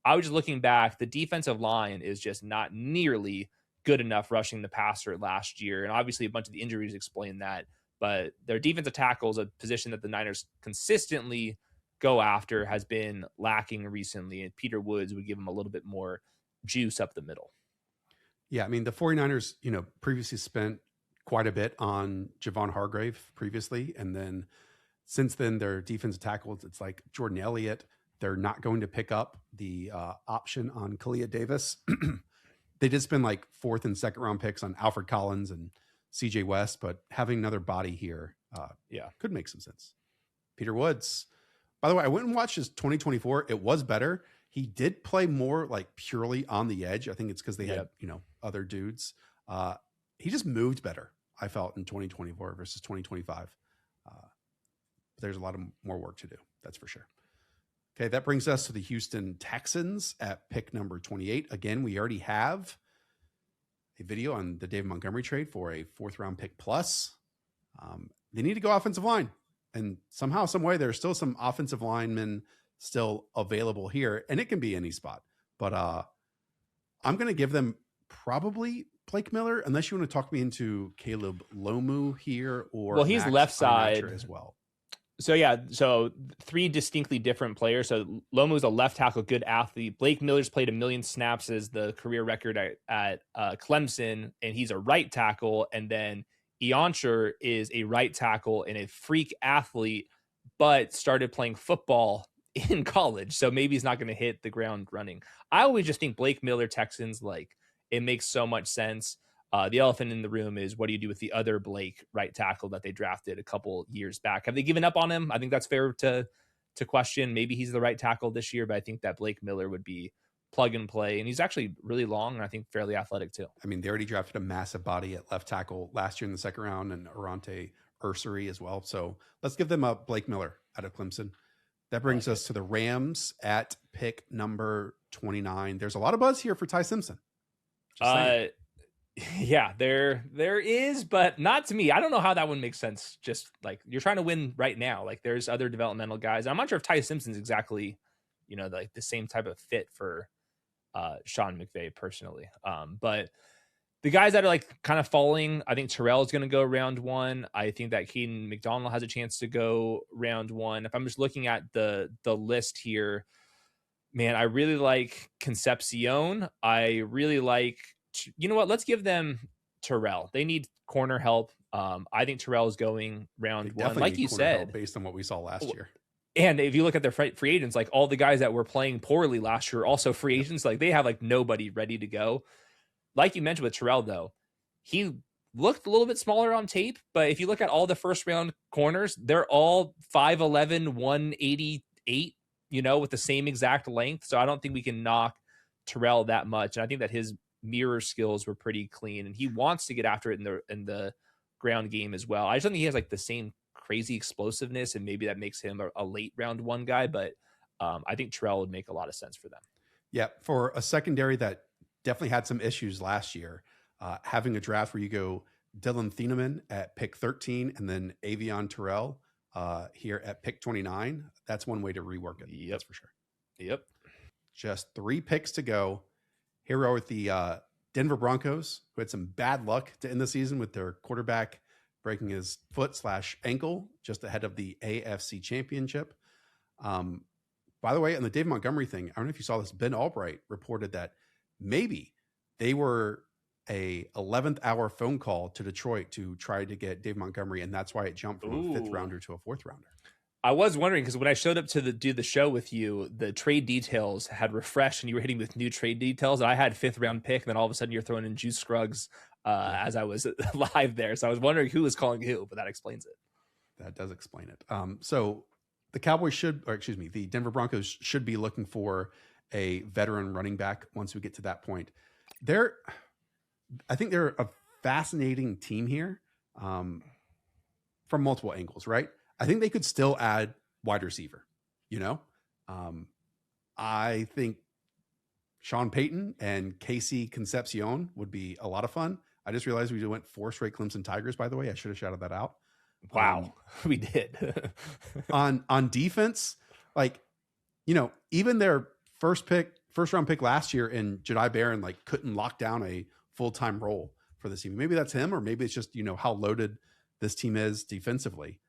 I was just looking back. The defensive line is just not nearly good enough rushing the passer last year. And obviously a bunch of the injuries explain that. But their defensive tackles, a position that the Niners consistently go after, has been lacking recently. And Peter Woods would give them a little bit more juice up the middle. Yeah, I mean, the 49ers, previously spent quite a bit on Javon Hargrave previously. And then since then, their defensive tackles, it's like Jordan Elliott. They're not going to pick up the option on Kalia Davis. They did spend like 4th and 2nd round picks on Alfred Collins and CJ West, but having another body here could make some sense. Peter Woods, by the way, I went and watched his 2024. It was better. He did play more like purely on the edge. I think it's because they had, other dudes. He just moved better, I felt, in 2024 versus 2025. But there's a lot of more work to do. That's for sure. Okay, that brings us to the Houston Texans at pick number 28. Again, we already have a video on the David Montgomery trade for a 4th round pick plus. They need to go offensive line. And somehow, some way, there's still some offensive linemen still available here. And it can be any spot. But I'm going to give them probably Blake Miller, unless you want to talk me into Caleb Lomu here or he's Max left side as well. So 3 distinctly different players. So Lomu's a left tackle, good athlete. Blake Miller's played 1 million snaps as the career record at Clemson, and he's a right tackle. And then Eoncher is a right tackle and a freak athlete, but started playing football in college. So maybe he's not going to hit the ground running. I always just think Blake Miller, Texans, it makes so much sense. The elephant in the room is, what do you do with the other Blake right tackle that they drafted a couple years back? Have they given up on him? I think that's fair to question. Maybe he's the right tackle this year, but I think that Blake Miller would be plug and play. And he's actually really long and I think fairly athletic too. I mean, they already drafted a massive body at left tackle last year in the 2nd round, and Arante Ursary as well. So let's give them a Blake Miller out of Clemson. That brings us to the Rams at pick number 29. There's a lot of buzz here for Ty Simpson. Yeah, there is, but not to me. I don't know how that one makes sense. Just like you're trying to win right now. Like there's other developmental guys. I'm not sure if Ty Simpson's exactly, like the same type of fit for Sean McVay personally. But the guys that are kind of falling, I think Terrell is going to go round 1. I think that Hayden McDonald has a chance to go round 1. If I'm just looking at the list here, man, I really like Concepcion. I really like, let's give them Terrell. They need corner help. I think Terrell is going round 1, like you said, based on what we saw last year. And if you look at their free agents, all the guys that were playing poorly last year, also free agents, they have nobody ready to go. Like you mentioned with Terrell, though, he looked a little bit smaller on tape, but if you look at all the 1st round corners, they're all 5'11", 188, with the same exact length. So I don't think we can knock Terrell that much. And I think that his mirror skills were pretty clean, and he wants to get after it in the ground game as well. I just don't think he has the same crazy explosiveness, and maybe that makes him a late round 1 guy, but I think Terrell would make a lot of sense for them. Yeah, for a secondary that definitely had some issues last year, having a draft where you go Dylan Thieneman at pick 13 and then Avion Terrell here at pick 29, that's one way to rework it. Yep. That's for sure. Yep. Just 3 picks to go. Here we are with the Denver Broncos, who had some bad luck to end the season with their quarterback breaking his foot/ankle just ahead of the AFC Championship. By the way, on the Dave Montgomery thing, I don't know if you saw this. Ben Albright reported that maybe they were a 11th hour phone call to Detroit to try to get Dave Montgomery, and that's why it jumped from a 5th rounder to a 4th rounder. I was wondering because when I showed up to do the show with you, the trade details had refreshed and you were hitting with new trade details. And I had 5th round pick, and then all of a sudden you're throwing in Juice Scruggs as I was live there. So I was wondering who was calling who, but that explains it. That does explain it. So the Cowboys the Denver Broncos should be looking for a veteran running back once we get to that point. I think they're a fascinating team here from multiple angles, right? I think they could still add wide receiver, I think Sean Payton and Casey Concepcion would be a lot of fun. I just realized we went 4 straight Clemson Tigers, by the way. I should have shouted that out. Wow, we did. on defense, even their first round pick last year in Jedi Barron, couldn't lock down a full-time role for this team. Maybe that's him, or maybe it's just, how loaded this team is defensively.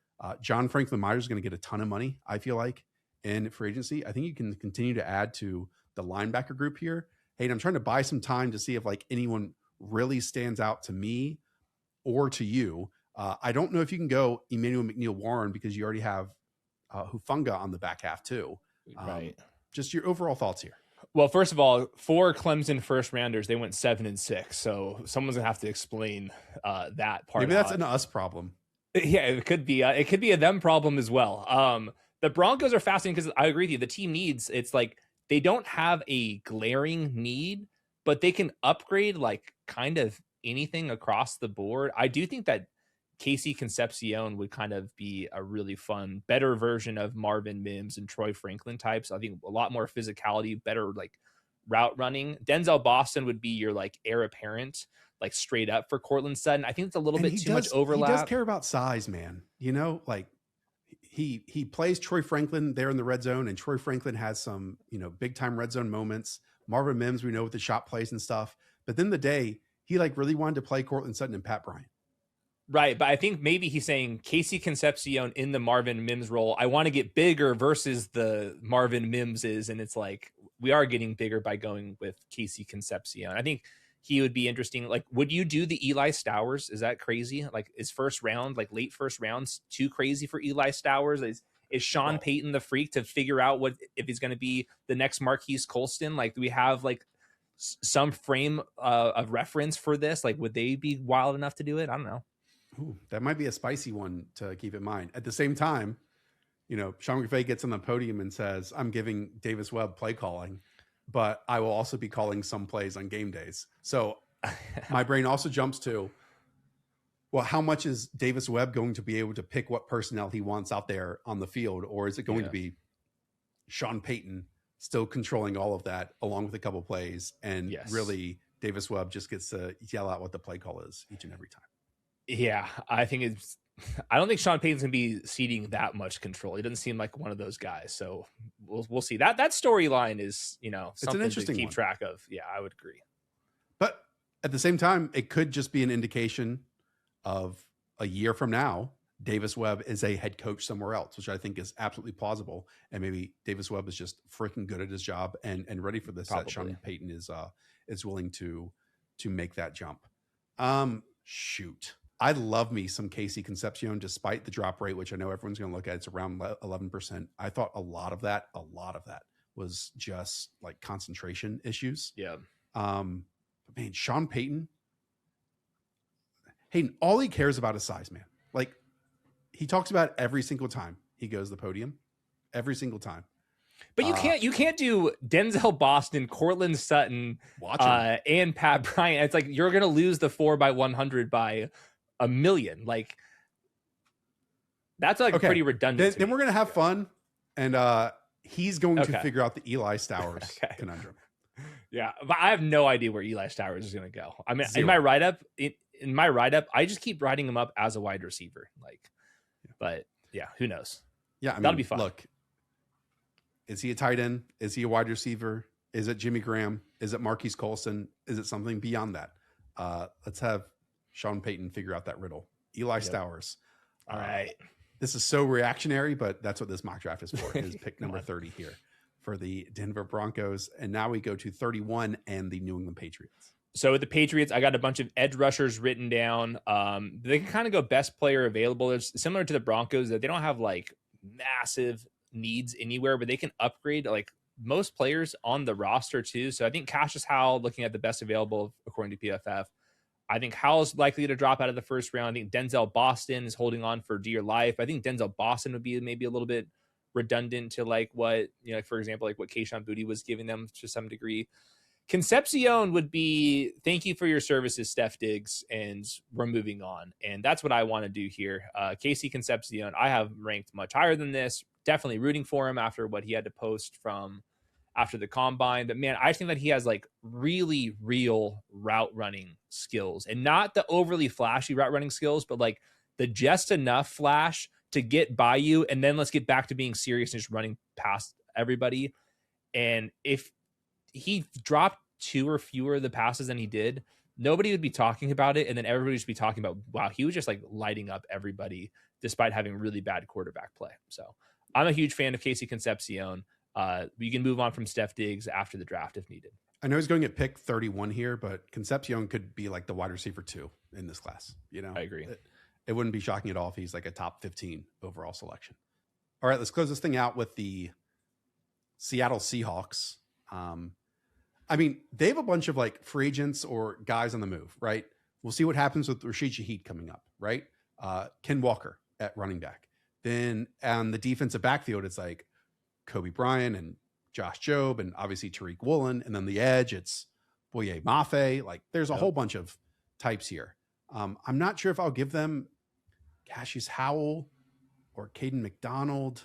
John Franklin Myers is going to get a ton of money, I feel like, in free agency. I think you can continue to add to the linebacker group here. Hey, I'm trying to buy some time to see if anyone really stands out to me or to you. I don't know if you can go Emmanuel McNeil-Warren because you already have Hufanga on the back half too. Right. Just your overall thoughts here. Well, first of all, 4 Clemson first rounders, they went 7-6. So someone's gonna have to explain that part. Maybe that's an us problem. Yeah, it could be a them problem as well. The Broncos are fascinating because I agree with you. The team needs, it's they don't have a glaring need, but they can upgrade kind of anything across the board. I do think that Casey Concepcion would kind of be a really fun, better version of Marvin Mims and Troy Franklin types. I think a lot more physicality, better route running. Denzel Boston would be your heir apparent, straight up for Cortland Sutton. I think it's a little bit too much overlap. He does care about size, man. He plays Troy Franklin there in the red zone, and Troy Franklin has some, big time red zone moments. Marvin Mims, we know with the shot plays and stuff. But then the day he really wanted to play Cortland Sutton and Pat Bryant. Right, but I think maybe he's saying Casey Concepcion in the Marvin Mims role. I want to get bigger versus the Marvin Mims is, and it's we are getting bigger by going with Casey Concepcion. I think he would be interesting. Would you do the Eli Stowers? Is that crazy? Is first round, late first rounds, too crazy for Eli Stowers? Is Sean Payton the freak to figure out if he's going to be the next Marquise Colston? Do we have some frame of reference for this? Would they be wild enough to do it? I don't know. Ooh, that might be a spicy one to keep in mind. At the same time, Sean McVay gets on the podium and says, I'm giving Davis Webb play calling, but I will also be calling some plays on game days. So my brain also jumps to, well, how much is Davis Webb going to be able to pick what personnel he wants out there on the field? Or is it going to be Sean Payton still controlling all of that along with a couple plays? And really Davis Webb just gets to yell out what the play call is each and every time. Yeah, I don't think Sean Payton's gonna be ceding that much control. He doesn't seem like one of those guys. So we'll see. That storyline is, something to keep track of. Yeah, I would agree. But at the same time, it could just be an indication of a year from now, Davis Webb is a head coach somewhere else, which I think is absolutely plausible. And maybe Davis Webb is just freaking good at his job and ready for this. That Sean Payton is willing to make that jump. Shoot. I love me some Casey Concepcion, despite the drop rate, which I know everyone's going to look at. It's around 11%. I thought a lot of that was just concentration issues. Yeah. But man, Sean Payton, Hayden, all he cares about is size, man. He talks about it every single time he goes to the podium, every single time. But you can't do Denzel Boston, Cortland Sutton, and Pat Bryant. It's you're going to lose the 4x100 by a million. That's pretty redundant. Then we're going to have fun, and he's going to figure out the Eli Stowers conundrum. Yeah, but I have no idea where Eli Stowers is going to go. I mean, Zero. in my write up, I just keep writing him up as a wide receiver. Like, but yeah, who knows? Yeah, I mean, that'll be fun. Look, is he a tight end? Is he a wide receiver? Is it Jimmy Graham? Is it Marquise Colson? Is it something beyond that? Let's have Sean Payton figure out that riddle. Eli Stowers. All right. This is so reactionary, but that's what this mock draft is for. Is pick number 30 here for the Denver Broncos. And now we go to 31 and the New England Patriots. So with the Patriots, I got a bunch of edge rushers written down. They can kind of go best player available. It's similar to the Broncos that they don't have like massive needs anywhere, but they can upgrade like most players on the roster too. So I think Cassius Howell, looking at the best available according to PFF, I think Howell's likely to drop out of the first round. I think Denzel Boston is holding on for dear life. I think Denzel Boston would be maybe a little bit redundant to like what, like for example, like what Kayshon Boutte was giving them to some degree. Concepcion would be thank you for your services, Steph Diggs, and we're moving on. And that's what I want to do here. Casey Concepcion, I have ranked much higher than this. Definitely rooting for him after what he had to post from after the combine. But man, I think that he has like really real route running skills, and not the overly flashy route running skills, but like the just enough flash to get by you. And then let's get back to being serious and just running past everybody. And if he dropped 2 or fewer of the passes than he did, nobody would be talking about it. And then everybody would just be talking about, wow, he was just like lighting up everybody despite having really bad quarterback play. So I'm a huge fan of Casey Concepcion. You can move on from Steph Diggs after the draft if needed. I know he's going at pick 31 here, but Concepcion could be like the wide receiver 2 in this class. I agree. It wouldn't be shocking at all if he's like a top 15 overall selection. All right, let's close this thing out with the Seattle Seahawks. I mean, they have a bunch of like free agents or guys on the move, right? We'll see what happens with Rashid Shaheed coming up, right? Ken Walker at running back. Then on the defensive backfield, it's like Kobe Bryant and Josh Jobe and obviously Tariq Woolen. And then the edge, it's Boye Mafe. Like there's a whole bunch of types here. I'm not sure if I'll give them Cassius Howell or Caden McDonald.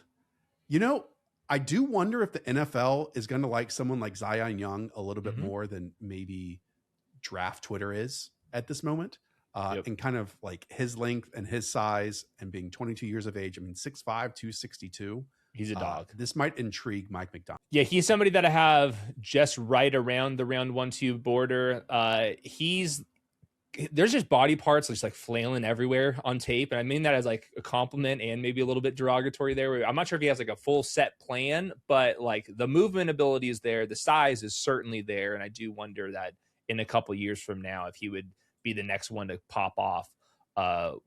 I do wonder if the NFL is going to like someone like Zion Young a little bit more than maybe draft Twitter is at this moment. And kind of like his length and his size and being 22 years of age. I mean, 6'5", 262. He's a dog. This might intrigue Mike McDonald. Yeah, he's somebody that I have just right around the round 1-2 border. There's just body parts just like flailing everywhere on tape. And I mean that as like a compliment and maybe a little bit derogatory there. I'm not sure if he has like a full set plan, but like the movement ability is there. The size is certainly there. And I do wonder that in a couple years from now, if he would be the next one to pop off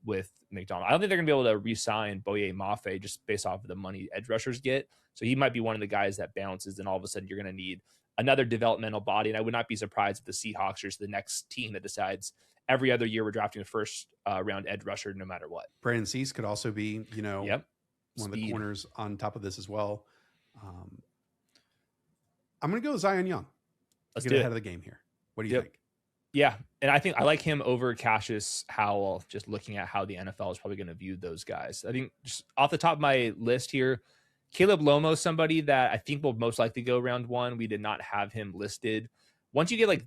with McDonald. I don't think they're going to be able to re-sign Boye Mafe just based off of the money edge rushers get. So he might be one of the guys that bounces. And all of a sudden you're going to need another developmental body. And I would not be surprised if the Seahawks are the next team that decides every other year we're drafting a first round edge rusher no matter what. Brandon Cease could also be, one of the corners on top of this as well. I'm going to go with Zion Young. Let's get get ahead of the game here. What do you think? Yeah, and I think I like him over Cassius Howell, just looking at how the NFL is probably going to view those guys. I think just off the top of my list here, Caleb Lomo, somebody that I think will most likely go round 1. We did not have him listed. Once you get like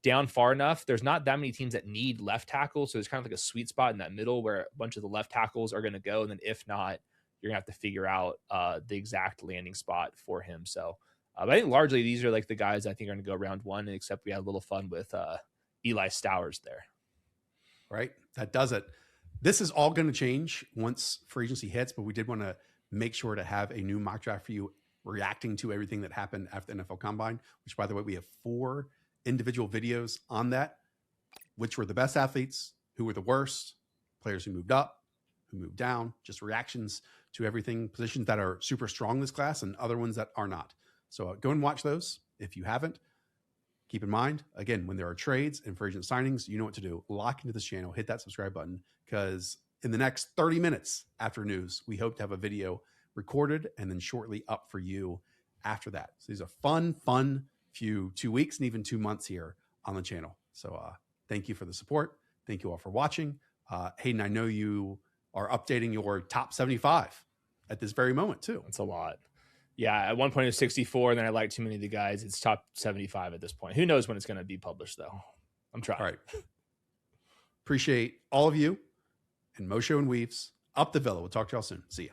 down far enough, there's not that many teams that need left tackle. So there's kind of like a sweet spot in that middle where a bunch of the left tackles are going to go. And then if not, you're gonna have to figure out the exact landing spot for him. So but I think largely these are like the guys I think are going to go round 1, except we had a little fun with Eli Stowers there. Right. That does it. This is all going to change once free agency hits, but we did want to make sure to have a new mock draft for you reacting to everything that happened after the NFL Combine, which by the way, we have 4 individual videos on that, which were the best athletes, who were the worst, players who moved up, who moved down, just reactions to everything, positions that are super strong this class and other ones that are not. So go and watch those if you haven't. Keep in mind, again, when there are trades and free agent signings, you know what to do. Lock into this channel, hit that subscribe button, because in the next 30 minutes after news, we hope to have a video recorded and then shortly up for you after that. So these are fun few 2 weeks and even 2 months here on the channel. So thank you for the support. Thank you all for watching. Hayden, I know you are updating your top 75 at this very moment too. That's a lot. Yeah, at one point it was 64, and then I liked too many of the guys. It's top 75 at this point. Who knows when it's going to be published, though? I'm trying. All right. Appreciate all of you and Moshe and Weaves. Up the Villa. We'll talk to y'all soon. See ya.